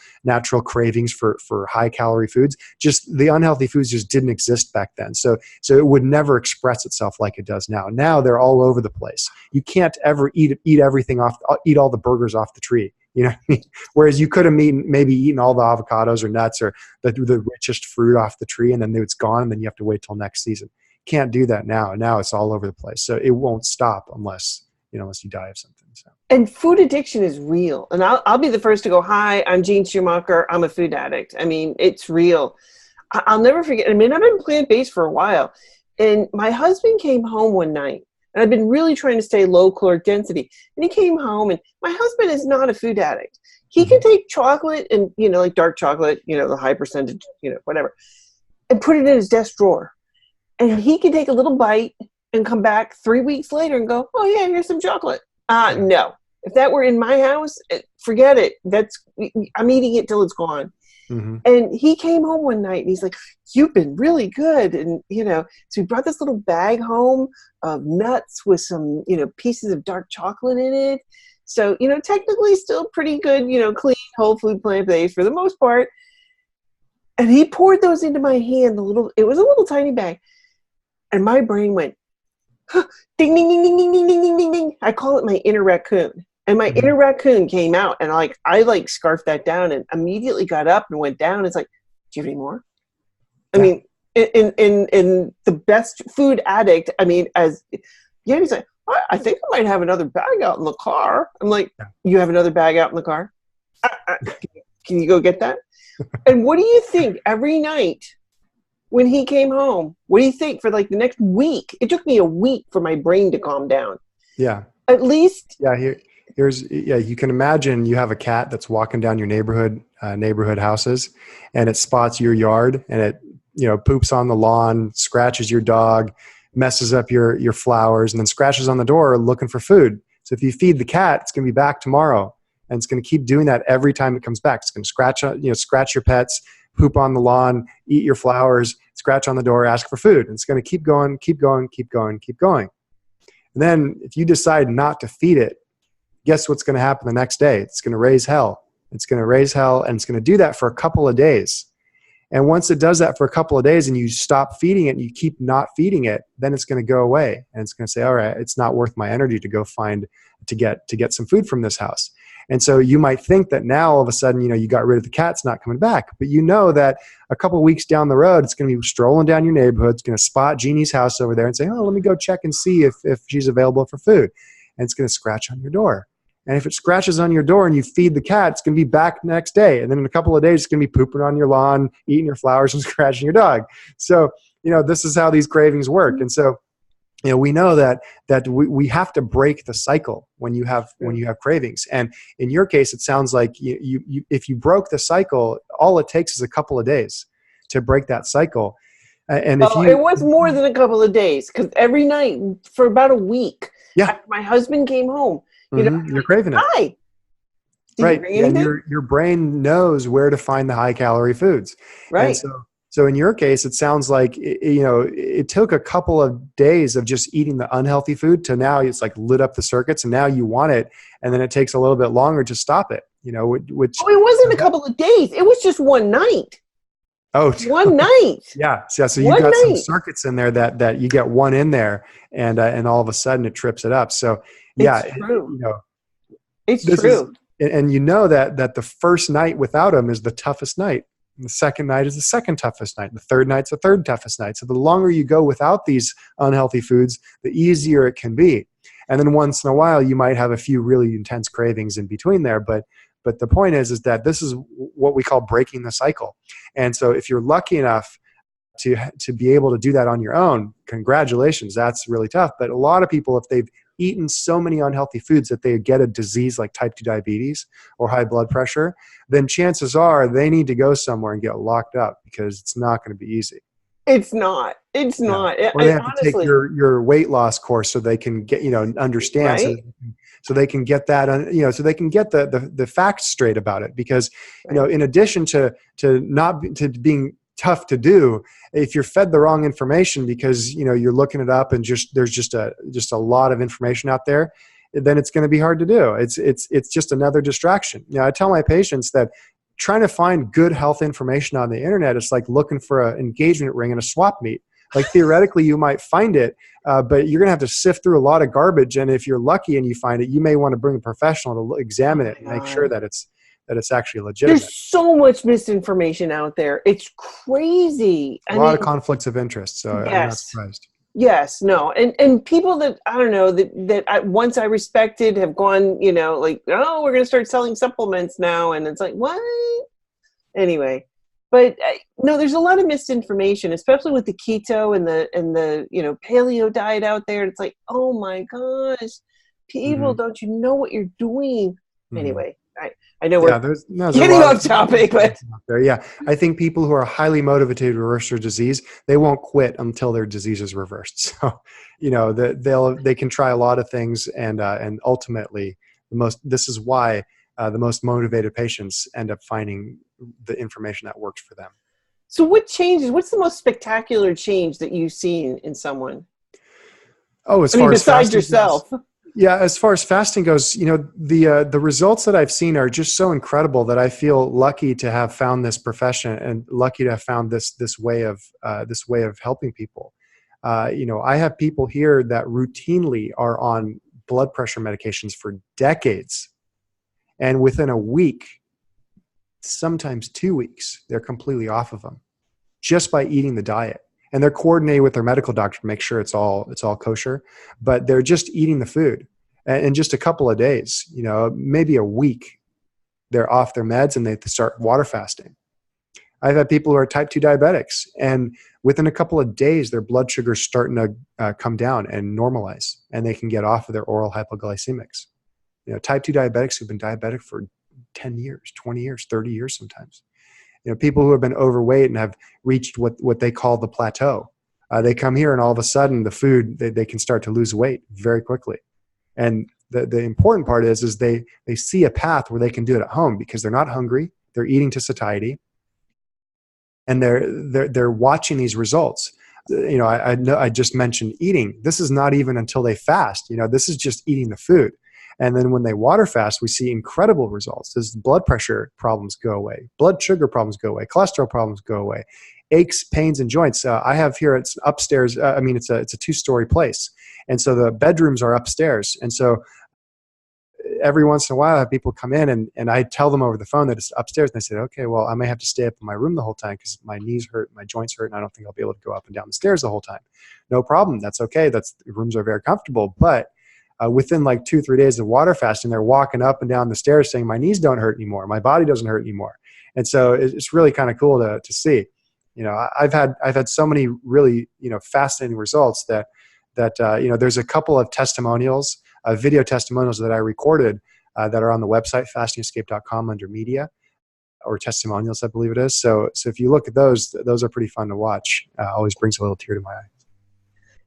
cravings for high calorie foods, just the unhealthy foods just didn't exist back then. So it would never express itself like it does now. Now they're all over the place. You can't ever eat everything eat all the burgers off the tree. You know what I mean? Whereas you could have maybe eaten all the avocados or nuts or the richest fruit off the tree, and then it's gone, and then you have to wait till next season. Can't do that now. Now it's all over the place. So it won't stop unless you die of something. So. And food addiction is real. And I'll be the first to go, hi, I'm Jean Schumacher. I'm a food addict. I mean, it's real. I'll never forget. I mean, I've been plant-based for a while. And my husband came home one night. And I've been really trying to stay low caloric density. And he came home, and my husband is not a food addict. He can take chocolate and, like dark chocolate, the high percentage, whatever, and put it in his desk drawer. And he can take a little bite and come back 3 weeks later and go, oh yeah, here's some chocolate. No, if that were in my house, forget it. I'm eating it till it's gone. Mm-hmm. And he came home one night and he's like, you've been really good. And, so he brought this little bag home of nuts with some, pieces of dark chocolate in it. So, technically still pretty good, clean, whole food, plant-based for the most part. And he poured those into my hand, it was a little tiny bag. And my brain went, huh, ding, ding, ding, ding, ding, ding, ding, ding, ding. I call it my inner raccoon. And my Mhm. inner raccoon came out, and I scarfed that down and immediately got up and went down. It's like, do you have any more? I Yeah. mean, in the best food addict, I mean, as yeah, he's like, I think I might have another bag out in the car. I'm like, Yeah. you have another bag out in the car? Can you go get that? And what do you think every night when he came home? What do you think for like the next week? It took me a week for my brain to calm down. Yeah. At least, Yeah. You can imagine you have a cat that's walking down your neighborhood houses, and it spots your yard, and it, poops on the lawn, scratches your dog, messes up your flowers, and then scratches on the door looking for food. So if you feed the cat, it's going to be back tomorrow, and it's going to keep doing that every time it comes back. It's going to scratch your pets, poop on the lawn, eat your flowers, scratch on the door, ask for food. And it's going to keep going, keep going, keep going, keep going. And then if you decide not to feed it, guess what's going to happen the next day? It's going to raise hell. It's going to raise hell, and it's going to do that for a couple of days. And once it does that for a couple of days and you stop feeding it and you keep not feeding it, then it's going to go away. And it's going to say, all right, it's not worth my energy to go to get some food from this house. And so you might think that now all of a sudden, you got rid of the cat, it's not coming back. But you know that a couple of weeks down the road, it's going to be strolling down your neighborhood. It's going to spot Jeannie's house over there and say, oh, let me go check and see if she's available for food. And it's going to scratch on your door. And if it scratches on your door and you feed the cat, it's going to be back the next day. And then in a couple of days, it's going to be pooping on your lawn, eating your flowers, and scratching your dog. So, this is how these cravings work. And so, we know that we have to break the cycle when you have cravings. And in your case, it sounds like you if you broke the cycle, all it takes is a couple of days to break that cycle. And if oh, you, it was more than a couple of days because every night for about a week yeah, after my husband came home, I'm you're like, craving it. hi, did you Right. bring Yeah, and anything? your brain knows where to find the high calorie foods. And Right. so in your case, it sounds like it took a couple of days of just eating the unhealthy food to now it's like lit up the circuits, and now you want it, and then it takes a little bit longer to stop it. Which Oh, it wasn't a couple of days. It was just one night. oh One night. yeah, so you One got some night. circuits in there that you get one in there, and all of a sudden it trips it up. So yeah, It's true. It's this is, true. and that the first night without them is the toughest night. And the second night is the second toughest night. The third night's the third toughest night. So the longer you go without these unhealthy foods, the easier it can be. And then once in a while, you might have a few really intense cravings in between there. But the point is that this is what we call breaking the cycle. And so if you're lucky enough to be able to do that on your own, congratulations, that's really tough. But a lot of people, if they've eaten so many unhealthy foods that they get a disease like type 2 diabetes or high blood pressure, then chances are they need to go somewhere and get locked up because it's not going to be easy. It's not. It's Yeah. not. Or they have to take Honestly, your weight loss course so they can get, understand, right? so they can get that, so they can get the facts straight about it. Because, Right. in addition to being tough to do, if you're fed the wrong information because, you're looking it up and there's just a lot of information out there, then it's going to be hard to do. It's just another distraction. I tell my patients that trying to find good health information on the internet is like looking for an engagement ring in a swap meet. Like theoretically, you might find it, but you're going to have to sift through a lot of garbage. And if you're lucky and you find it, you may want to bring a professional to examine Oh it and my make sure God. that it's actually There's legitimate. so much misinformation out there. It's crazy. A I lot of mean, conflicts of interest, so I'm not yes. surprised. Yes, no. And people that I don't know once I respected have gone, like, oh, we're going to start selling supplements now, and it's like, what? Anyway, but no, there's a lot of misinformation, especially with the keto and the paleo diet out there. It's like, oh my gosh, people, Hmm. don't you know what you're doing? Hmm. Anyway, I know Yeah, we're there's a getting lot of off topic, but misinformation out there. Yeah, I think people who are highly motivated to reverse their disease, they won't quit until their disease is reversed. So, they can try a lot of things, and ultimately, this is why the most motivated patients end up finding the information that works for them. so what changes? What's the most spectacular change that you've seen in someone? Oh, as I mean, far as besides fasting goes. yourself. Yeah, as far as fasting goes, the results that I've seen are just so incredible that I feel lucky to have found this profession and lucky to have found this way of helping people. I have people here that routinely are on blood pressure medications for decades. And within a week, sometimes 2 weeks, they're completely off of them just by eating the diet. And they're coordinating with their medical doctor to make sure it's all kosher, but they're just eating the food. And in just a couple of days, maybe a week, they're off their meds and they start water fasting. I've had people who are type 2 diabetics, and within a couple of days, their blood sugar's starting to come down and normalize, and they can get off of their oral hypoglycemics. Type 2 diabetics who've been diabetic for 10 years, 20 years, 30 years sometimes. People who have been overweight and have reached what they call the plateau. They come here and all of a sudden the food, they can start to lose weight very quickly. And the important part is they see a path where they can do it at home because they're not hungry, they're eating to satiety, and they're watching these results. I just mentioned eating. This is not even until they fast. This is just eating the food. And then when they water fast, we see incredible results. As blood pressure problems go away, blood sugar problems go away, cholesterol problems go away, aches, pains, and joints. I have here, it's upstairs. It's a 2-story place. And so the bedrooms are upstairs. And so every once in a while I have people come in and I tell them over the phone that it's upstairs. And they say, okay, well, I may have to stay up in my room the whole time because my knees hurt, my joints hurt, and I don't think I'll be able to go up and down the stairs the whole time. No problem. That's okay. The rooms are very comfortable. But within like 2-3 days of water fasting, they're walking up and down the stairs saying, my knees don't hurt anymore. My body doesn't hurt anymore. And so it's really kind of cool to see. I've had so many really, fascinating results that there's a couple of testimonials, video testimonials that I recorded that are on the website, fastingescape.com under media or testimonials, I believe it is. So if you look at those are pretty fun to watch. Always brings a little tear to my eye.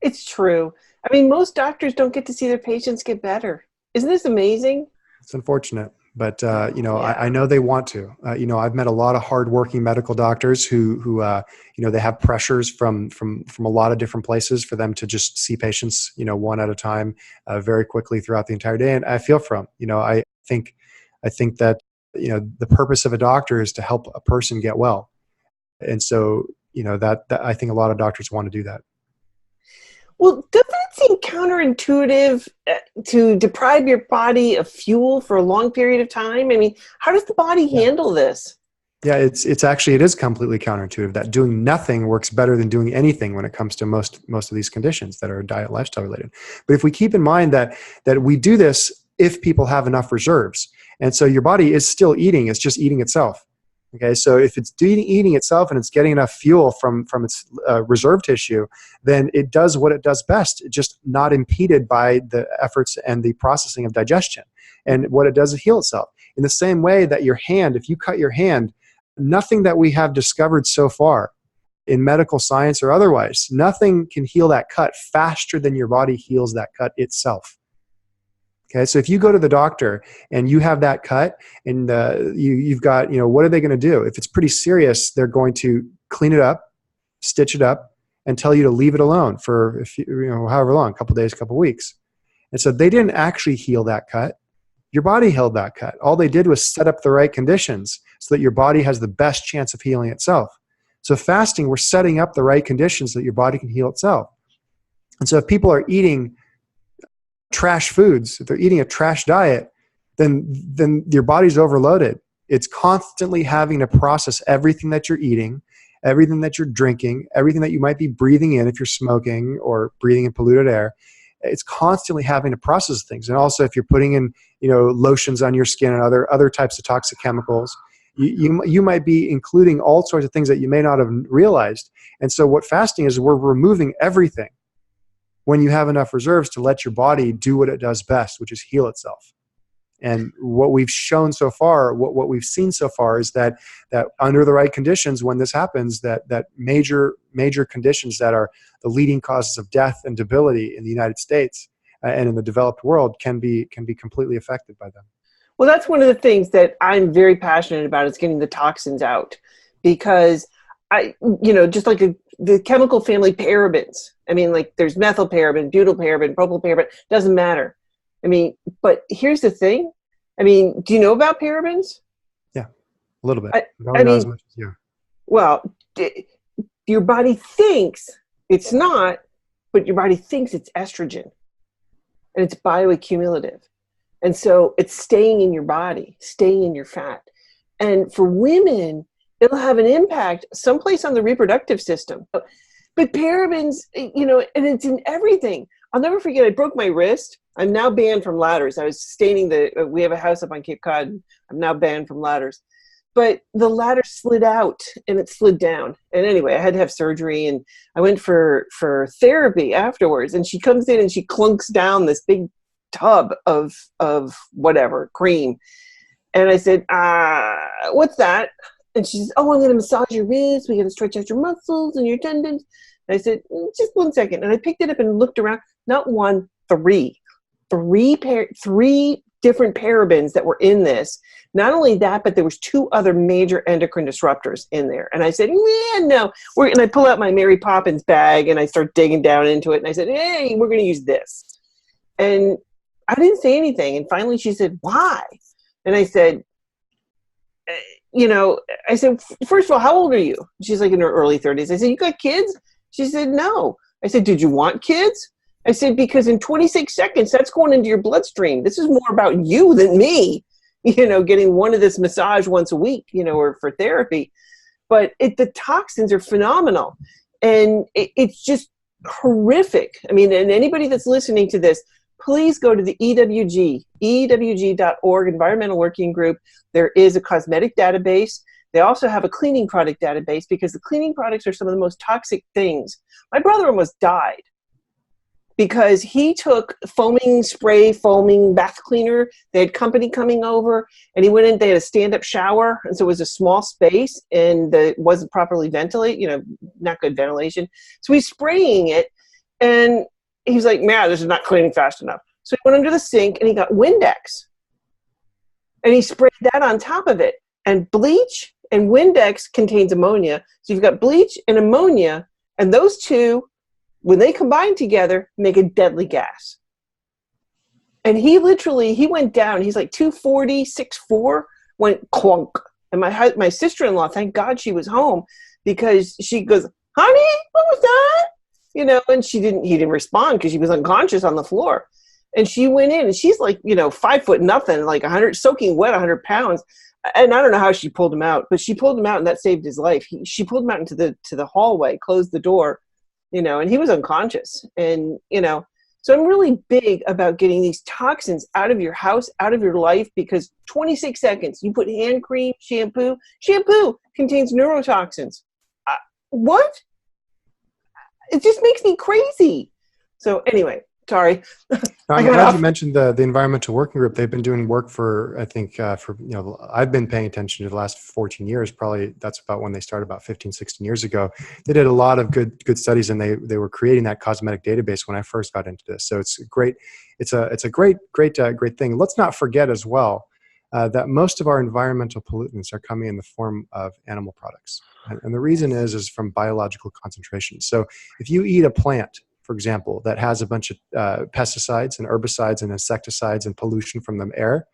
It's true. Most doctors don't get to see their patients get better. Isn't this amazing? It's unfortunate, but I know they want to. I've met a lot of hardworking medical doctors who they have pressures from a lot of different places for them to just see patients, one at a time, very quickly throughout the entire day. And I feel for them. I think that the purpose of a doctor is to help a person get well, and so that I think a lot of doctors want to do that. Well, doesn't it seem counterintuitive to deprive your body of fuel for a long period of time? How does the body handle this? Yeah, it is completely counterintuitive that doing nothing works better than doing anything when it comes to most of these conditions that are diet lifestyle related. But if we keep in mind that we do this if people have enough reserves, and so your body is still eating, it's just eating itself. Okay, so if it's eating itself and it's getting enough fuel from its reserve tissue, then it does what it does best. It's just not impeded by the efforts and the processing of digestion. And what it does is heal itself. In the same way that your hand, if you cut your hand, nothing that we have discovered so far in medical science or otherwise, nothing can heal that cut faster than your body heals that cut itself. Okay, so if you go to the doctor and you have that cut and you've got, what are they going to do? If it's pretty serious, they're going to clean it up, stitch it up, and tell you to leave it alone for however long, a couple days, a couple weeks. And so they didn't actually heal that cut. Your body healed that cut. All they did was set up the right conditions so that your body has the best chance of healing itself. So fasting, we're setting up the right conditions so that your body can heal itself. And so if people are eating trash foods, if they're eating a trash diet, then your body's overloaded. It's constantly having to process everything that you're eating, everything that you're drinking, everything that you might be breathing in if you're smoking or breathing in polluted air. It's constantly having to process things. And also if you're putting in, lotions on your skin and other types of toxic chemicals, you might be including all sorts of things that you may not have realized. And so what fasting is, we're removing everything when you have enough reserves to let your body do what it does best, which is heal itself. And what we've shown so far, what we've seen so far is that under the right conditions, when this happens, that major conditions that are the leading causes of death and debility in the United States and in the developed world can be completely affected by them. Well, that's one of the things that I'm very passionate about is getting the toxins out, because just like the chemical family parabens. There's methylparaben, butylparaben, propylparaben, doesn't matter. But here's the thing. Do you know about parabens? Yeah, a little bit. Not as much as you. Well, your body thinks it's not, but your body thinks it's estrogen. and it's bioaccumulative. And so it's staying in your body, staying in your fat. And for women, it'll have an impact someplace on the reproductive system. But parabens, and it's in everything. I'll never forget, I broke my wrist. I'm now banned from ladders. I was staining we have a house up on Cape Cod, and I'm now banned from ladders. But the ladder slid out and it slid down. And anyway, I had to have surgery, and I went for therapy afterwards. And she comes in and she clunks down this big tub of whatever, cream. And I said, what's that? And she says, oh, I'm going to massage your wrist. We're going to stretch out your muscles and your tendons. And I said, just 1 second. And I picked it up and looked around. Not one, three different parabens that were in this. Not only that, but there was 2 other major endocrine disruptors in there. And I said, man, no. And I pull out my Mary Poppins bag and I start digging down into it. And I said, hey, we're going to use this. And I didn't say anything. And finally she said, why? And I said, I said, first of all, how old are you? She's like in her early 30s. I said, you got kids? She said, no. I said, did you want kids? I said, because in 26 seconds, that's going into your bloodstream. This is more about you than me, getting one of this massage once a week, or for therapy. But the toxins are phenomenal. And it's just horrific. I mean, and anybody that's listening to this, please go to the ewg.org, Environmental Working Group. There is a cosmetic database. They also have a cleaning product database, because the cleaning products are some of the most toxic things. My brother almost died because he took foaming bath cleaner. They had company coming over, and he went in, they had a stand-up shower, and so it was a small space, and it wasn't properly ventilated, not good ventilation. So he's spraying it, and he's like, man, this is not cleaning fast enough. So he went under the sink, and he got Windex, and he sprayed that on top of it. And bleach and Windex contains ammonia. So you've got bleach and ammonia, and those two, when they combine together, make a deadly gas. And he went down. He's like 240, 6'4", went clunk. And my sister-in-law, thank God she was home, because she goes, honey, what was that? And he didn't respond because she was unconscious on the floor. And she went in, and she's like, 5 foot nothing, like 100, soaking wet, 100 pounds. And I don't know how she pulled him out, but she pulled him out, and that saved his life. She pulled him out into the hallway, closed the door, and he was unconscious. And, so I'm really big about getting these toxins out of your house, out of your life, because 26 seconds, you put hand cream, shampoo contains neurotoxins. What? It just makes me crazy. So anyway, sorry. I'm glad you mentioned the Environmental Working Group. They've been doing work for, I think, I've been paying attention to the last 14 years. Probably that's about when they started, about 15, 16 years ago. They did a lot of good studies, and they were creating that cosmetic database when I first got into this. So it's great. It's a great thing. Let's not forget as well that most of our environmental pollutants are coming in the form of animal products. And the reason is from biological concentration. So if you eat a plant, for example, that has a bunch of pesticides and herbicides and insecticides and pollution from the air,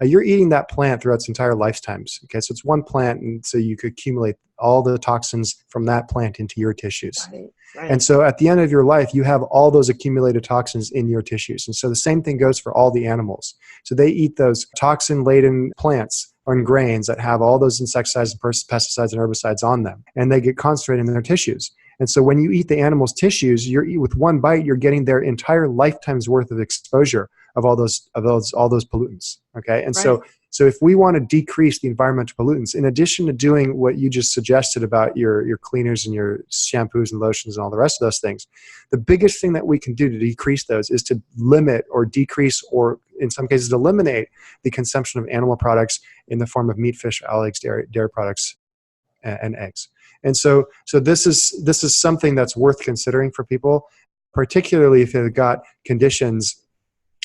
you're eating that plant throughout its entire lifetimes. Okay, so it's one plant, and so you could accumulate all the toxins from that plant into your tissues. Right. And so at the end of your life, you have all those accumulated toxins in your tissues. And so the same thing goes for all the animals. So they eat those toxin-laden plants or grains that have all those insecticides and pesticides and herbicides on them, and they get concentrated in their tissues. And so when you eat the animal's tissues, with one bite, you're getting their entire lifetime's worth of exposure of all those pollutants. Okay, and right. So if we want to decrease the environmental pollutants, in addition to doing what you just suggested about your cleaners and your shampoos and lotions and all the rest of those things, the biggest thing that we can do to decrease those is to limit or decrease, or in some cases eliminate, the consumption of animal products in the form of meat, fish, eggs, dairy products, and eggs. And so this is something that's worth considering for people, particularly if they've got conditions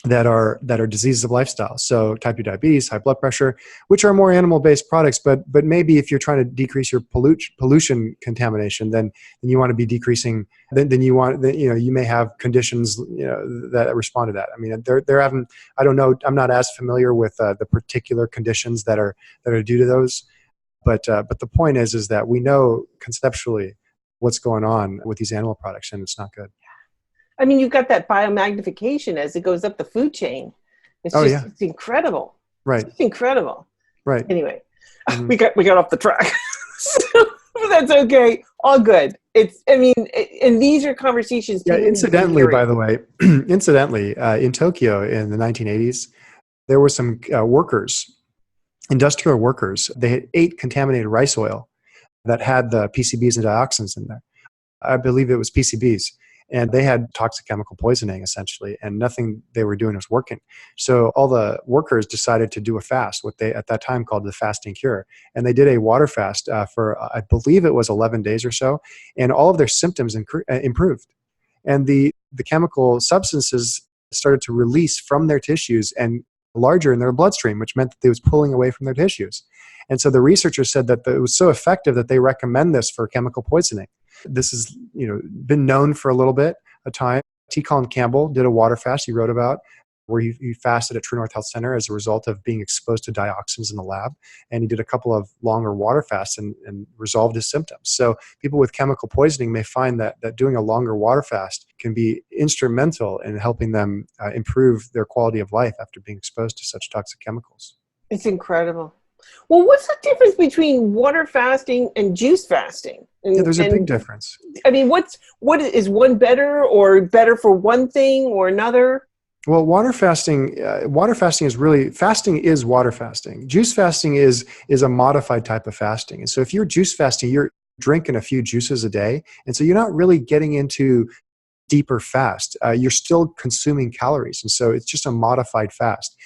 that are diseases of lifestyle. So type 2 diabetes, high blood pressure, which are more animal-based products, but maybe if you're trying to decrease your pollution contamination, then you want to be decreasing. Then you may have conditions that respond to that. I mean, they're having, I don't know, I'm not as familiar with the particular conditions that are due to those. But the point is that we know conceptually what's going on with these animal products, and it's not good. I mean, you've got that biomagnification as it goes up the food chain. It's Oh just, yeah. it's incredible. Right. It's incredible. Right. Anyway, Mm-hmm. we got off the track. But that's okay. All good. I mean, and these are conversations Yeah. people need to be Incidentally, by hearing. the way, in Tokyo in the 1980s, there were some workers, industrial workers. They ate contaminated rice oil that had the PCBs and dioxins in there. I believe it was PCBs. And they had toxic chemical poisoning, essentially, and nothing they were doing was working. So all the workers decided to do a fast, what they at that time called the fasting cure. And they did a water fast for, I believe it was 11 days or so, and all of their symptoms improved. And the chemical substances started to release from their tissues and larger in their bloodstream, which meant that they was pulling away from their tissues. And so the researchers said that it was so effective that they recommend this for chemical poisoning. This has been known for a little bit, a time. T. Colin Campbell did a water fast he wrote about, where he fasted at True North Health Center as a result of being exposed to dioxins in the lab. And he did a couple of longer water fasts and resolved his symptoms. So people with chemical poisoning may find that doing a longer water fast can be instrumental in helping them improve their quality of life after being exposed to such toxic chemicals. It's incredible. Well, what's the difference between water fasting and juice fasting? Yeah, there's a big difference. I mean, what is one better, or better for one thing or another? Well, water fasting is really, fasting is water fasting. Juice fasting is a modified type of fasting. And so if you're juice fasting, you're drinking a few juices a day. And so you're not really getting into deeper fast. You're still consuming calories. And so it's just a modified fast.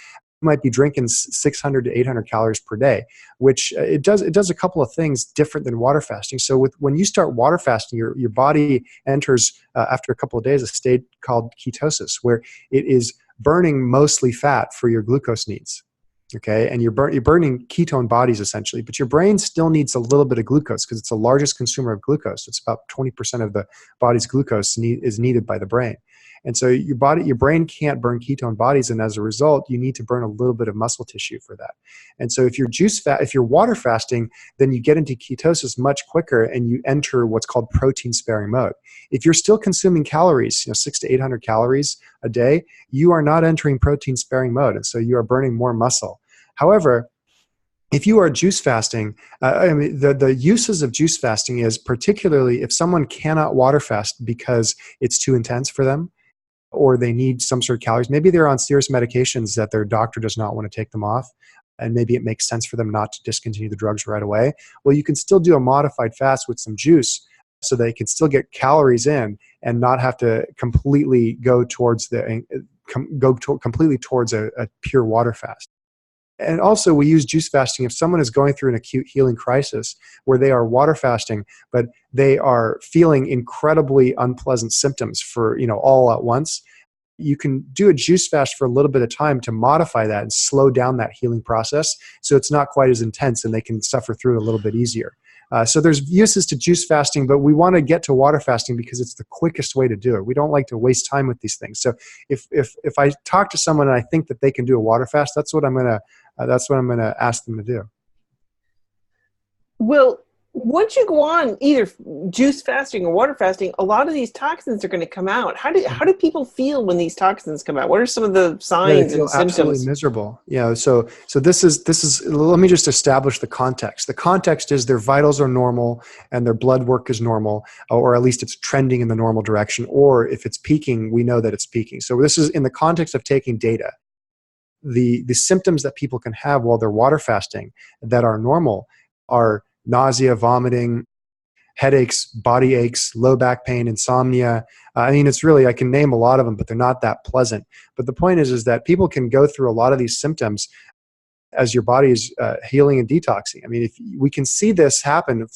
You might be drinking 600 to 800 calories per day, which it does a couple of things different than water fasting. So when you start water fasting, your body enters after a couple of days a state called ketosis, where it is burning mostly fat for your glucose needs. Okay, and you're burning ketone bodies essentially, but your brain still needs a little bit of glucose because it's the largest consumer of glucose. It's about 20% of the body's glucose is needed by the brain. And so your brain can't burn ketone bodies, and as a result, you need to burn a little bit of muscle tissue for that. And so if you're water fasting, then you get into ketosis much quicker, and you enter what's called protein sparing mode. If you're still consuming calories, 600 to 800 calories a day, you are not entering protein sparing mode, and so you are burning more muscle. However, if you are juice fasting, the uses of juice fasting is particularly if someone cannot water fast because it's too intense for them, or they need some sort of calories. Maybe they're on serious medications that their doctor does not want to take them off, and maybe it makes sense for them not to discontinue the drugs right away. Well, you can still do a modified fast with some juice so they can still get calories in and not have to completely go towards completely towards a pure water fast. And also, we use juice fasting if someone is going through an acute healing crisis where they are water fasting, but they are feeling incredibly unpleasant symptoms for, all at once. You can do a juice fast for a little bit of time to modify that and slow down that healing process so it's not quite as intense and they can suffer through it a little bit easier. So there's uses to juice fasting, but we want to get to water fasting because it's the quickest way to do it. We don't like to waste time with these things. So if I talk to someone and I think that they can do a water fast, that's what I'm going to ask them to do. Well, once you go on either juice fasting or water fasting, a lot of these toxins are going to come out. How do people feel when these toxins come out? What are some of the signs and symptoms? Absolutely miserable. So this is. Let me just establish the context. The context is their vitals are normal and their blood work is normal, or at least it's trending in the normal direction. Or if it's peaking, we know that it's peaking. So this is in the context of taking data. The symptoms that people can have while they're water fasting that are normal are nausea, vomiting, headaches, body aches, low back pain, insomnia. It's really, I can name a lot of them, but they're not that pleasant. But the point is that people can go through a lot of these symptoms as your body is healing and detoxing. If we can see this happen, if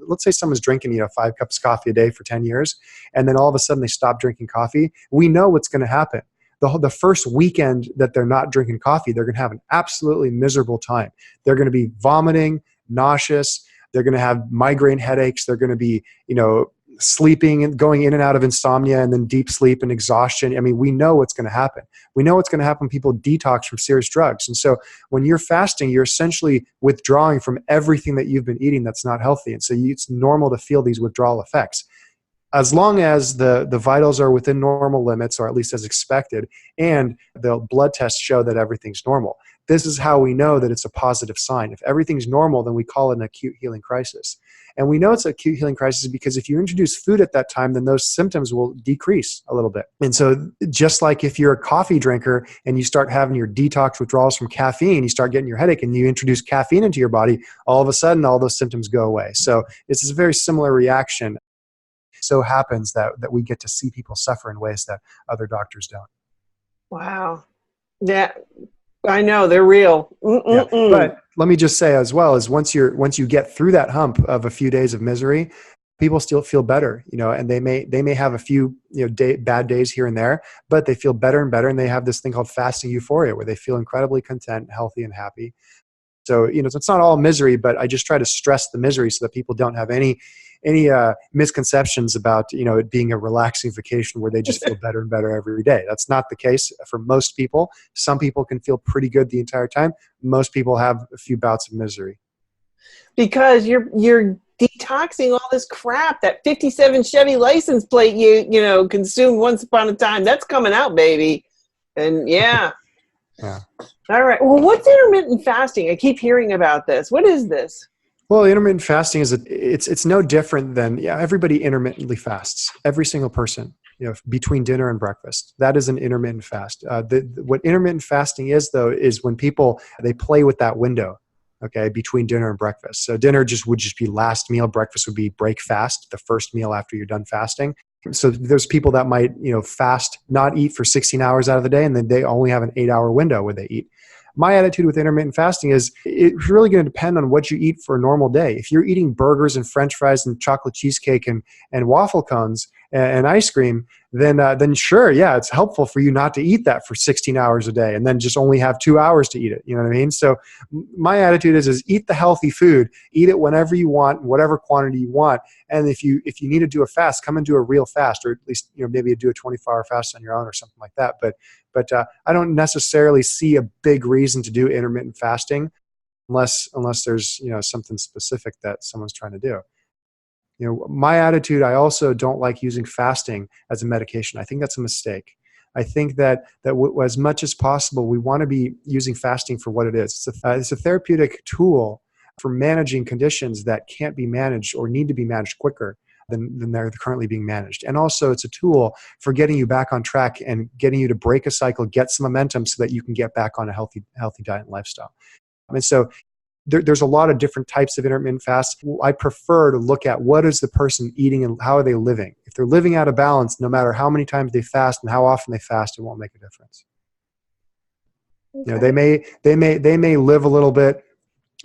let's say someone's drinking 5 cups of coffee a day for 10 years, and then all of a sudden they stop drinking coffee, we know what's going to happen. The first weekend that they're not drinking coffee, they're going to have an absolutely miserable time. They're going to be vomiting, nauseous. They're going to have migraine headaches. They're going to be, sleeping and going in and out of insomnia and then deep sleep and exhaustion. We know what's going to happen. We know what's going to happen when people detox from serious drugs. And so when you're fasting, you're essentially withdrawing from everything that you've been eating that's not healthy. And so it's normal to feel these withdrawal effects. as long as the vitals are within normal limits, or at least as expected, and the blood tests show that everything's normal. This is how we know that it's a positive sign. If everything's normal, then we call it an acute healing crisis. And we know it's an acute healing crisis because if you introduce food at that time, then those symptoms will decrease a little bit. And so just like if you're a coffee drinker and you start having your detox withdrawals from caffeine, you start getting your headache and you introduce caffeine into your body, all of a sudden all those symptoms go away. So it's a very similar reaction. So happens that we get to see people suffer in ways that other doctors don't. Wow. Yeah, I know, they're real. Yeah. But let me just say as well, is once you get through that hump of a few days of misery, people still feel better, and they may have a few bad days here and there, but they feel better and better, and they have this thing called fasting euphoria where they feel incredibly content, healthy, and happy. So it's not all misery, but I just try to stress the misery so that people don't have any misconceptions about it being a relaxing vacation where they just feel better and better every day. That's not the case for most people. Some people can feel pretty good the entire time. Most people have a few bouts of misery. Because you're detoxing all this crap, that 57 Chevy license plate you consumed once upon a time. That's coming out, baby. And yeah. Yeah. All right. Well, what's intermittent fasting? I keep hearing about this. What is this? Well, intermittent fasting it's no different than everybody intermittently fasts. Every single person, between dinner and breakfast. That is an intermittent fast. What intermittent fasting is, though, is when people they play with that window, okay, between dinner and breakfast. So dinner would just be last meal. Breakfast would be break fast, the first meal after you're done fasting. So there's people that might fast, not eat for 16 hours out of the day, and then they only have an 8-hour window where they eat. My attitude with intermittent fasting is it's really going to depend on what you eat for a normal day. If you're eating burgers and French fries and chocolate cheesecake and waffle cones and ice cream, then sure, yeah, it's helpful for you not to eat that for 16 hours a day and then just only have 2 hours to eat it. You know what I mean? So my attitude is eat the healthy food, eat it whenever you want, in whatever quantity you want. And if you need to do a fast, come and do a real fast, or at least maybe do a 24-hour fast on your own or something like that. But I don't necessarily see a big reason to do intermittent fasting unless there's something specific that someone's trying to do. My attitude, I also don't like using fasting as a medication. I think that's a mistake. I think that as much as possible, we want to be using fasting for what it is. It's a therapeutic tool for managing conditions that can't be managed or need to be managed quicker than they're currently being managed. And also it's a tool for getting you back on track and getting you to break a cycle, get some momentum so that you can get back on a healthy diet and lifestyle. And so there's a lot of different types of intermittent fasts. I prefer to look at what is the person eating and how are they living. If they're living out of balance, no matter how many times they fast and how often they fast, it won't make a difference. Okay. They may live a little bit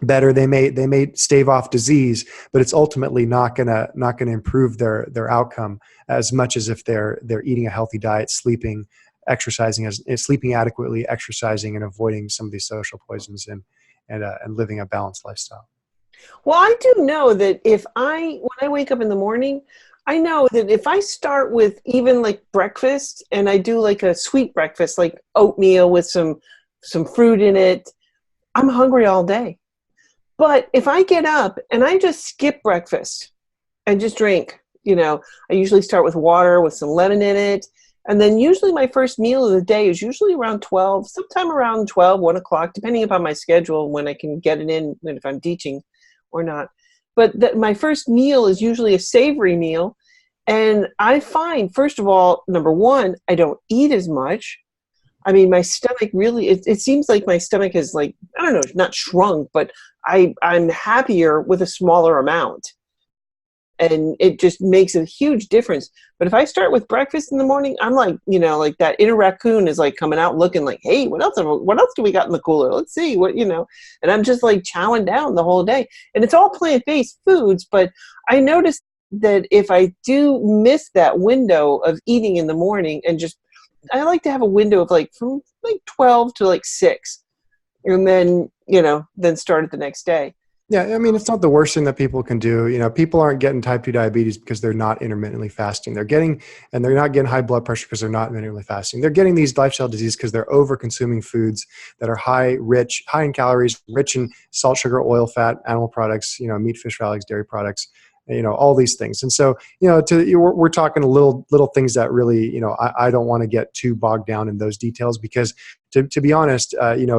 better. They may stave off disease, but it's ultimately not gonna improve their outcome as much as if they're eating a healthy diet, sleeping, exercising, sleeping adequately, exercising, and avoiding some of these social poisons and living a balanced lifestyle. Well, I do know that when I wake up in the morning, I know that if I start with even like breakfast and I do like a sweet breakfast, like oatmeal with some fruit in it, I'm hungry all day. But if I get up and I just skip breakfast and just drink, I usually start with water with some lemon in it. And then usually my first meal of the day is usually around 12, sometime around 12, 1 o'clock, depending upon my schedule, when I can get it in and if I'm teaching or not. But my first meal is usually a savory meal. And I find, first of all, number one, I don't eat as much. I mean, my stomach really, it seems like my stomach is like, I don't know, not shrunk, but I'm happier with a smaller amount. And it just makes a huge difference. But if I start with breakfast in the morning, I'm like, like that inner raccoon is like coming out looking like, hey, what else do we got in the cooler? Let's see and I'm just like chowing down the whole day. And it's all plant-based foods, but I noticed that if I do miss that window of eating in the morning and I like to have a window of like from like 12 to like 6 and then, then start it the next day. Yeah, I mean, it's not the worst thing that people can do. People aren't getting type 2 diabetes because they're not intermittently fasting. They're not getting high blood pressure because they're not intermittently fasting. They're getting these lifestyle diseases because they're over consuming foods that are high in calories, rich in salt, sugar, oil, fat, animal products, meat, fish, eggs, dairy products, all these things. And so, we're talking little things that really, I don't want to get too bogged down in those details, because to be honest,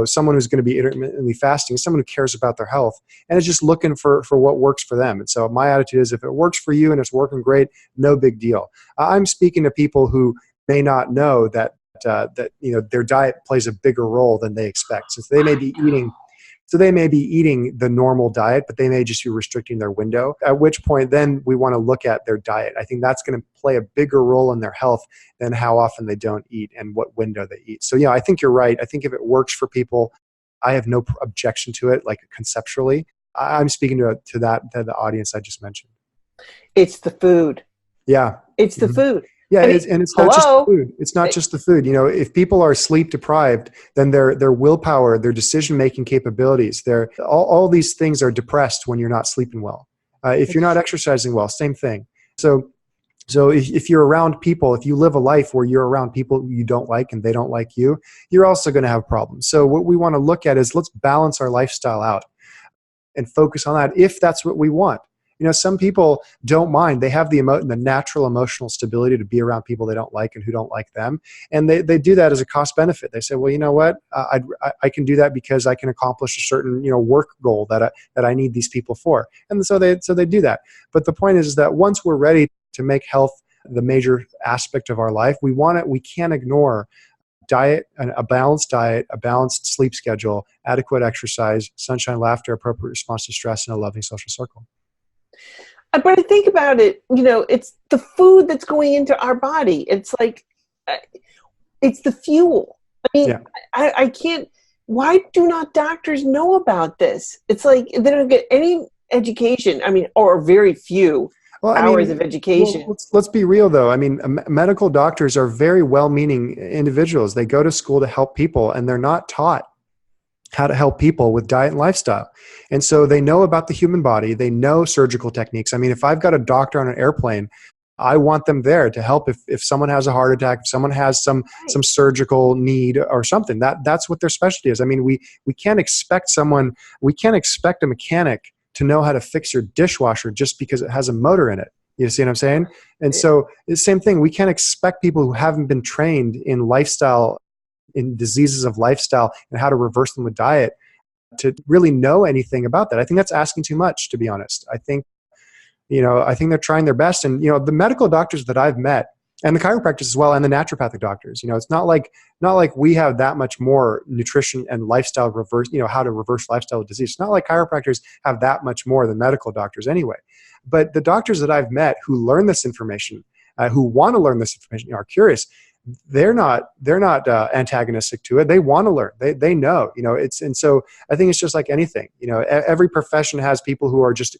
someone who's going to be intermittently fasting is someone who cares about their health and is just looking for what works for them. And so my attitude is, if it works for you and it's working great, no big deal. I'm speaking to people who may not know that their diet plays a bigger role than they expect. So they may be eating the normal diet, but they may just be restricting their window, at which point then we want to look at their diet. I think that's going to play a bigger role in their health than how often they don't eat and what window they eat. So, I think you're right. I think if it works for people, I have no objection to it, like conceptually. I'm speaking to the audience I just mentioned. It's the food. Yeah. It's the food. Yeah, and it's not just the food. It's not just the food. If people are sleep deprived, then their willpower, their decision-making capabilities, all these things are depressed when you're not sleeping well. If you're not exercising well, same thing. So if you're around people, if you live a life where you're around people you don't like and they don't like you, you're also going to have problems. So what we want to look at is, let's balance our lifestyle out and focus on that if that's what we want. Some people don't mind. They have the natural emotional stability to be around people they don't like and who don't like them. And they do that as a cost benefit. They say, well, you know what? I can do that because I can accomplish a certain, work goal that I need these people for. And so they do that. But the point is that once we're ready to make health the major aspect of our life, we can't ignore diet, a balanced diet, a balanced sleep schedule, adequate exercise, sunshine, laughter, appropriate response to stress, and a loving social circle. But I think about it, it's the food that's going into our body. It's like, it's the fuel. I mean, yeah. I can't, why do not doctors know about this? It's like they don't get any education, or very few hours of education. Well, let's be real though. Medical doctors are very well-meaning individuals. They go to school to help people, and they're not taught how to help people with diet and lifestyle. And so they know about the human body. They know surgical techniques. If I've got a doctor on an airplane, I want them there to help if someone has a heart attack, if someone has some surgical need or something. That's what their specialty is. We can't expect a mechanic to know how to fix your dishwasher just because it has a motor in it. You see what I'm saying? And so it's the same thing. We can't expect people who haven't been trained in diseases of lifestyle and how to reverse them with diet to really know anything about that. I think that's asking too much, to be honest. I think they're trying their best. And, the medical doctors that I've met, and the chiropractors as well, and the naturopathic doctors, it's not like we have that much more nutrition and lifestyle reverse, how to reverse lifestyle disease. It's not like chiropractors have that much more than medical doctors anyway. But the doctors that I've met who learn this information, who want to learn this information, are curious. They're not antagonistic to it. They want to learn. They know, and so I think it's just like anything, every profession has people who are just,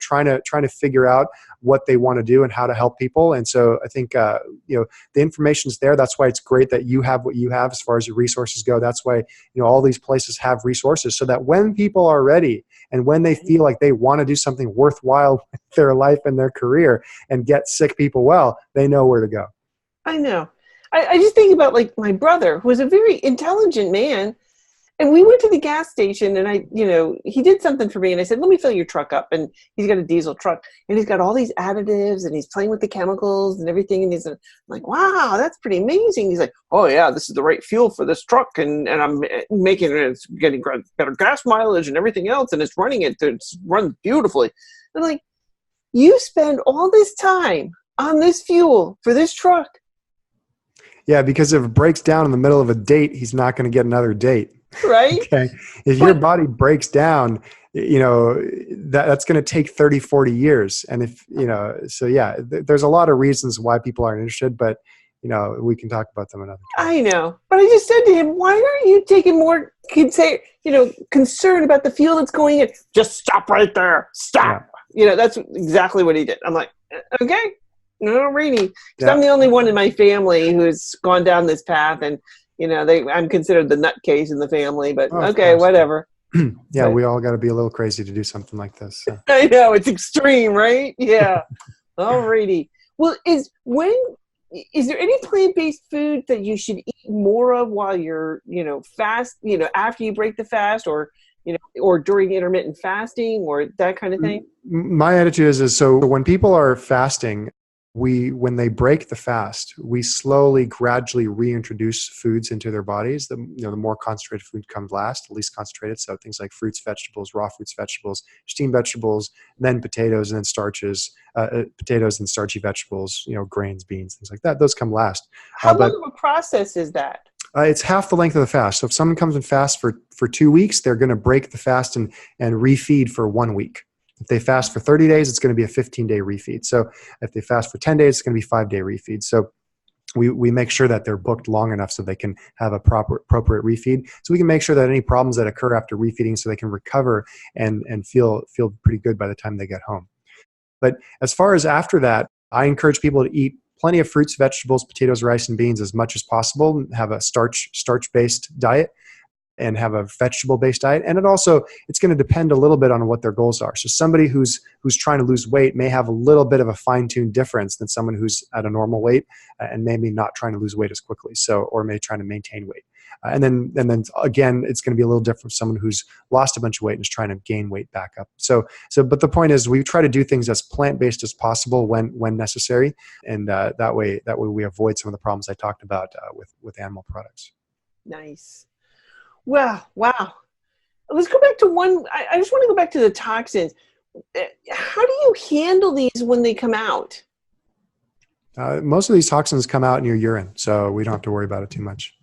trying to figure out what they want to do and how to help people. And so I think, the information's there. That's why it's great that you have what you have as far as your resources go. That's why, all these places have resources, so that when people are ready and when they feel like they want to do something worthwhile with their life and their career and get sick people well, they know where to go. I know. I just think about my brother, who was a very intelligent man, and we went to the gas station, and he did something for me, and I said, let me fill your truck up. And he's got a diesel truck, and he's got all these additives, and he's playing with the chemicals and everything. And he's like, wow, that's pretty amazing. He's like, oh yeah, this is the right fuel for this truck. And I'm making it, it's getting better gas mileage and everything else. And it's runs beautifully. And I'm like, you spend all this time on this fuel for this truck. Yeah, because if it breaks down in the middle of a date, he's not going to get another date. Right. Okay. If your body breaks down, that's going to take 30, 40 years. And so yeah, there's a lot of reasons why people aren't interested, but we can talk about them another time. I know. But I just said to him, why aren't you taking more concern about the fuel that's going in? Just stop right there. Stop. Yeah. That's exactly what he did. I'm like, okay. No, really. Because I'm the only one in my family who's gone down this path, and I'm considered the nutcase in the family. But okay, whatever. Yeah, we all got to be a little crazy to do something like this. So. I know, it's extreme, right? Yeah. Alrighty. Well, is there any plant-based food that you should eat more of while you're fast? After you break the fast, or or during intermittent fasting or that kind of thing? My attitude is so when people are fasting, when they break the fast, we slowly, gradually reintroduce foods into their bodies. The more concentrated food comes last, the least concentrated. So things like fruits, vegetables, raw fruits, vegetables, steamed vegetables, then potatoes, and then starches, potatoes and starchy vegetables, grains, beans, things like that. Those come last. How But long of a process is that? it's half the length of the fast. So if someone comes and fasts for 2 weeks, they're going to break the fast and refeed for 1 week. If they fast for 30 days, it's going to be a 15-day refeed. So if they fast for 10 days, it's going to be 5-day refeed. So we make sure that they're booked long enough so they can have a appropriate refeed. So we can make sure that any problems that occur after refeeding, so they can recover and feel pretty good by the time they get home. But as far as after that, I encourage people to eat plenty of fruits, vegetables, potatoes, rice, and beans as much as possible. Have a starch-based diet and have a vegetable-based diet. And it's going to depend a little bit on what their goals are. So somebody who's trying to lose weight may have a little bit of a fine-tuned difference than someone who's at a normal weight and maybe not trying to lose weight as quickly. Or may trying to maintain weight. And then again, it's going to be a little different from someone who's lost a bunch of weight and is trying to gain weight back up. But the point is, we try to do things as plant-based as possible when necessary, and that way we avoid some of the problems I talked about with animal products. Nice. Well, wow. Let's go back to one. I just want to go back to the toxins. How do you handle these when they come out? Most of these toxins come out in your urine, so we don't have to worry about it too much.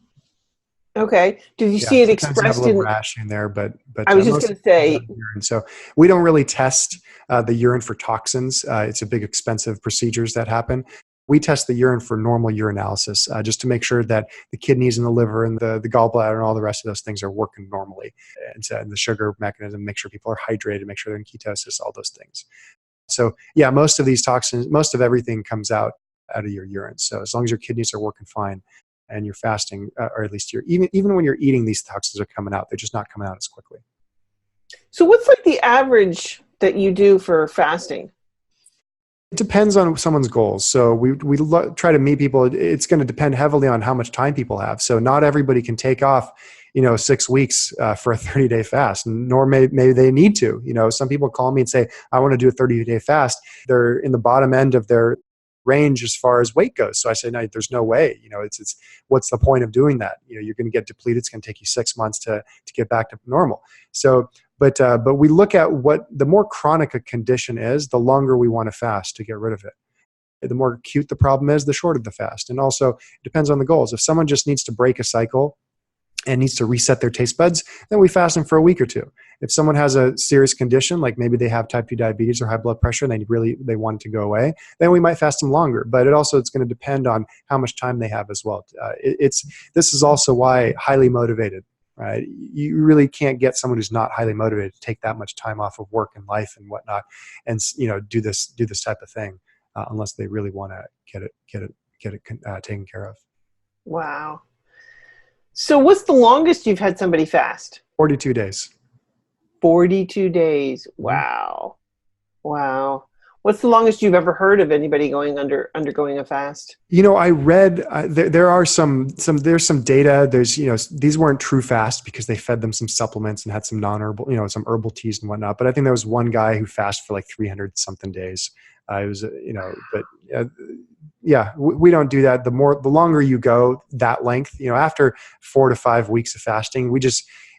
Okay. Did you see it Sometimes you have expressed a little in? rash in there, but I was just going to say. Urine. So we don't really test the urine for toxins. It's a big, expensive procedures that happen. We test the urine for normal urinalysis, just to make sure that the kidneys and the liver and the gallbladder and all the rest of those things are working normally. And the sugar mechanism, make sure people are hydrated, make sure they're in ketosis, all those things. So yeah, most of these toxins, most of everything comes out of your urine. So as long as your kidneys are working fine and you're fasting, or at least even when you're eating, these toxins are coming out. They're just not coming out as quickly. So what's like the average that you do for fasting? It depends on someone's goals. So we try to meet people. It's going to depend heavily on how much time people have. So not everybody can take off, 6 weeks for a 30-day fast, nor maybe they need to. Some people call me and say, I want to do a 30-day fast. They're in the bottom end of their range as far as weight goes. So I say, no, there's no way. It's what's the point of doing that? You're going to get depleted. It's going to take you 6 months to get back to normal. So, but we look at what the more chronic a condition is, the longer we want to fast to get rid of it. The more acute the problem is, the shorter the fast. And also, it depends on the goals. If someone just needs to break a cycle and needs to reset their taste buds, then we fast them for a week or two. If someone has a serious condition, like maybe they have type 2 diabetes or high blood pressure and they want it to go away, then we might fast them longer. But it's going to depend on how much time they have as well. This is also why highly motivated, right? You really can't get someone who's not highly motivated to take that much time off of work and life and whatnot, and do this type of thing, unless they really want to get it taken care of. Wow. So what's the longest you've had somebody fast? 42 days. 42 days. Wow. Wow. What's the longest you've ever heard of anybody undergoing a fast? I read there are there's some data. There's these weren't true fasts because they fed them some supplements and had some non-herbal, some herbal teas and whatnot. But I think there was one guy who fasted for like 300 something days. It was but yeah, we don't do that. The longer you go that length, after 4 to 5 weeks of fasting,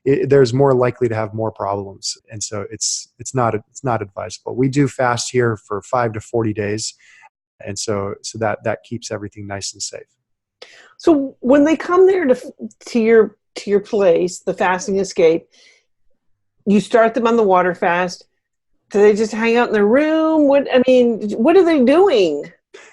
there's more likely to have more problems. And so it's not advisable. We do fast here for 5 to 40 days. And so that keeps everything nice and safe. So when they come there to your place, the fasting escape, you start them on the water fast. Do they just hang out in their room? What are they doing?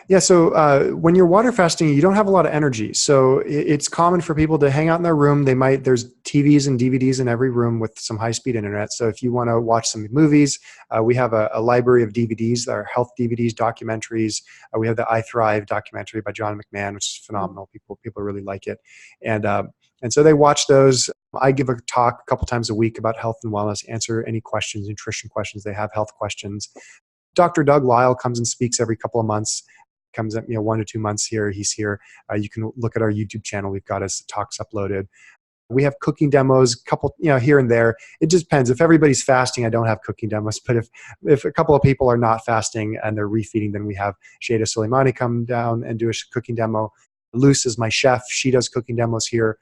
Yeah, so when you're water fasting, you don't have a lot of energy. So it's common for people to hang out in their room. There's TVs and DVDs in every room with some high-speed internet. So if you want to watch some movies, we have a library of DVDs, our health DVDs, documentaries. We have the I Thrive documentary by John McMahon, which is phenomenal. People really like it. And so they watch those. I give a talk a couple times a week about health and wellness, answer any questions, nutrition questions they have, health questions. Dr. Doug Lyle comes and speaks every couple of months, comes at 1 to 2 months here. He's here. You can look at our YouTube channel. We've got his talks uploaded. We have cooking demos, couple, here and there. It just depends. If everybody's fasting, I don't have cooking demos. But if a couple of people are not fasting and they're refeeding, then we have Shada Soleimani come down and do a cooking demo. Luce is my chef. She does cooking demos here.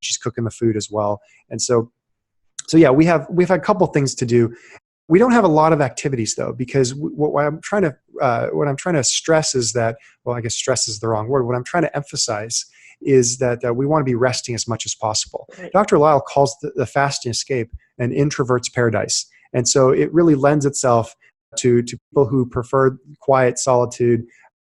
She's cooking the food as well. And so yeah, we've had a couple things to do. We don't have a lot of activities though, because what I'm trying to stress is that, well, I guess stress is the wrong word. What I'm trying to emphasize is that we want to be resting as much as possible. Right. Dr. Lisle calls the fasting escape an introvert's paradise. And so it really lends itself to people who prefer quiet solitude,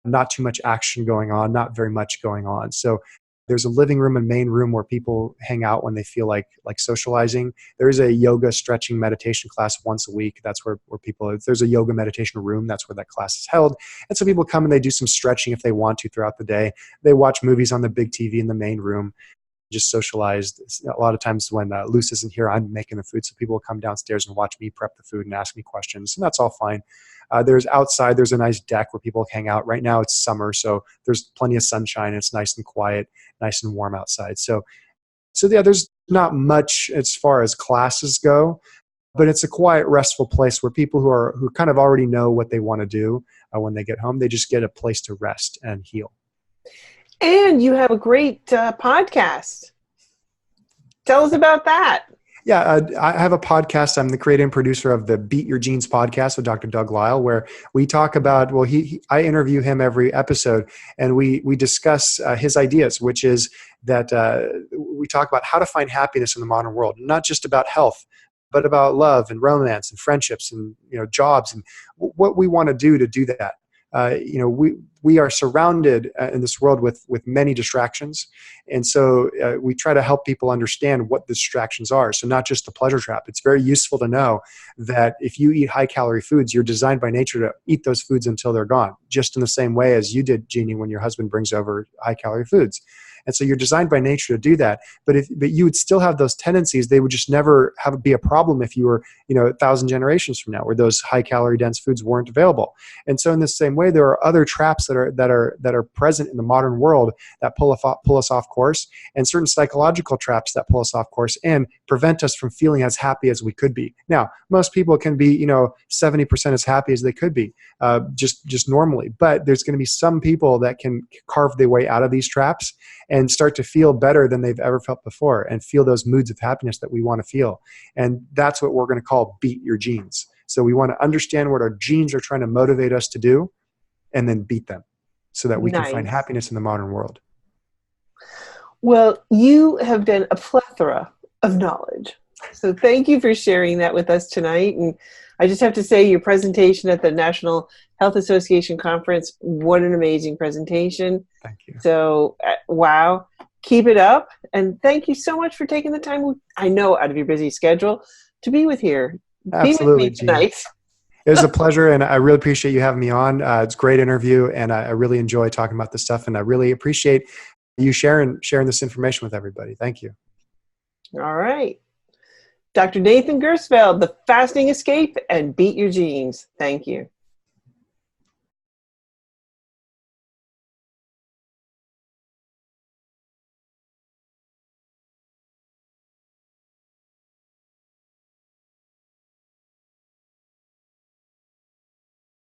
not too much action going on, not very much going on. So there's a living room and main room where people hang out when they feel like socializing. There is a yoga, stretching, meditation class once a week. That's where people, if there's a yoga meditation room, that's where that class is held. And so people come and they do some stretching if they want to throughout the day. They watch movies on the big TV in the main room, just socialized. A lot of times when Luce isn't here, I'm making the food. So people will come downstairs and watch me prep the food and ask me questions. And that's all fine. There's outside, there's a nice deck where people hang out. Right now it's summer, so there's plenty of sunshine. It's nice and quiet, nice and warm outside. So yeah, there's not much as far as classes go, but it's a quiet, restful place where people who kind of already know what they want to do when they get home, they just get a place to rest and heal. And you have a great podcast. Tell us about that. Yeah, I have a podcast. I'm the creator and producer of the Beat Your Genes podcast with Dr. Doug Lisle, where we talk about, well, I interview him every episode, and we discuss his ideas, which is that we talk about how to find happiness in the modern world, not just about health, but about love and romance and friendships and jobs and what we want to do that. We are surrounded in this world with many distractions. And so we try to help people understand what the distractions are. So not just the pleasure trap. It's very useful to know that if you eat high calorie foods, you're designed by nature to eat those foods until they're gone, just in the same way as you did, Jeannie, when your husband brings over high calorie foods. And so you're designed by nature to do that. But you would still have those tendencies. They would just never be a problem if you were, 1,000 generations from now, where those high calorie dense foods weren't available. And so in the same way, there are other traps that are present in the modern world that pull us off course, and certain psychological traps that pull us off course and prevent us from feeling as happy as we could be. Now, most people can be, 70% as happy as they could be, just normally. But there's going to be some people that can carve their way out of these traps and start to feel better than they've ever felt before and feel those moods of happiness that we want to feel. And that's what we're going to call beat your genes. So we want to understand what our genes are trying to motivate us to do and then beat them so that we can find happiness in the modern world. Well, you have been a plethora of knowledge. So thank you for sharing that with us tonight. And I just have to say, your presentation at the National Health Association Conference, what an amazing presentation. Thank you. So, wow. Keep it up. And thank you so much for taking the time, I know, out of your busy schedule to be with here. Absolutely, be with me tonight. It was a pleasure, and I really appreciate you having me on. It's a great interview, and I really enjoy talking about this stuff, and I really appreciate you sharing this information with everybody. Thank you. All right. Dr. Nathan Gershfeld, The Fasting Escape and Beat Your Genes. Thank you.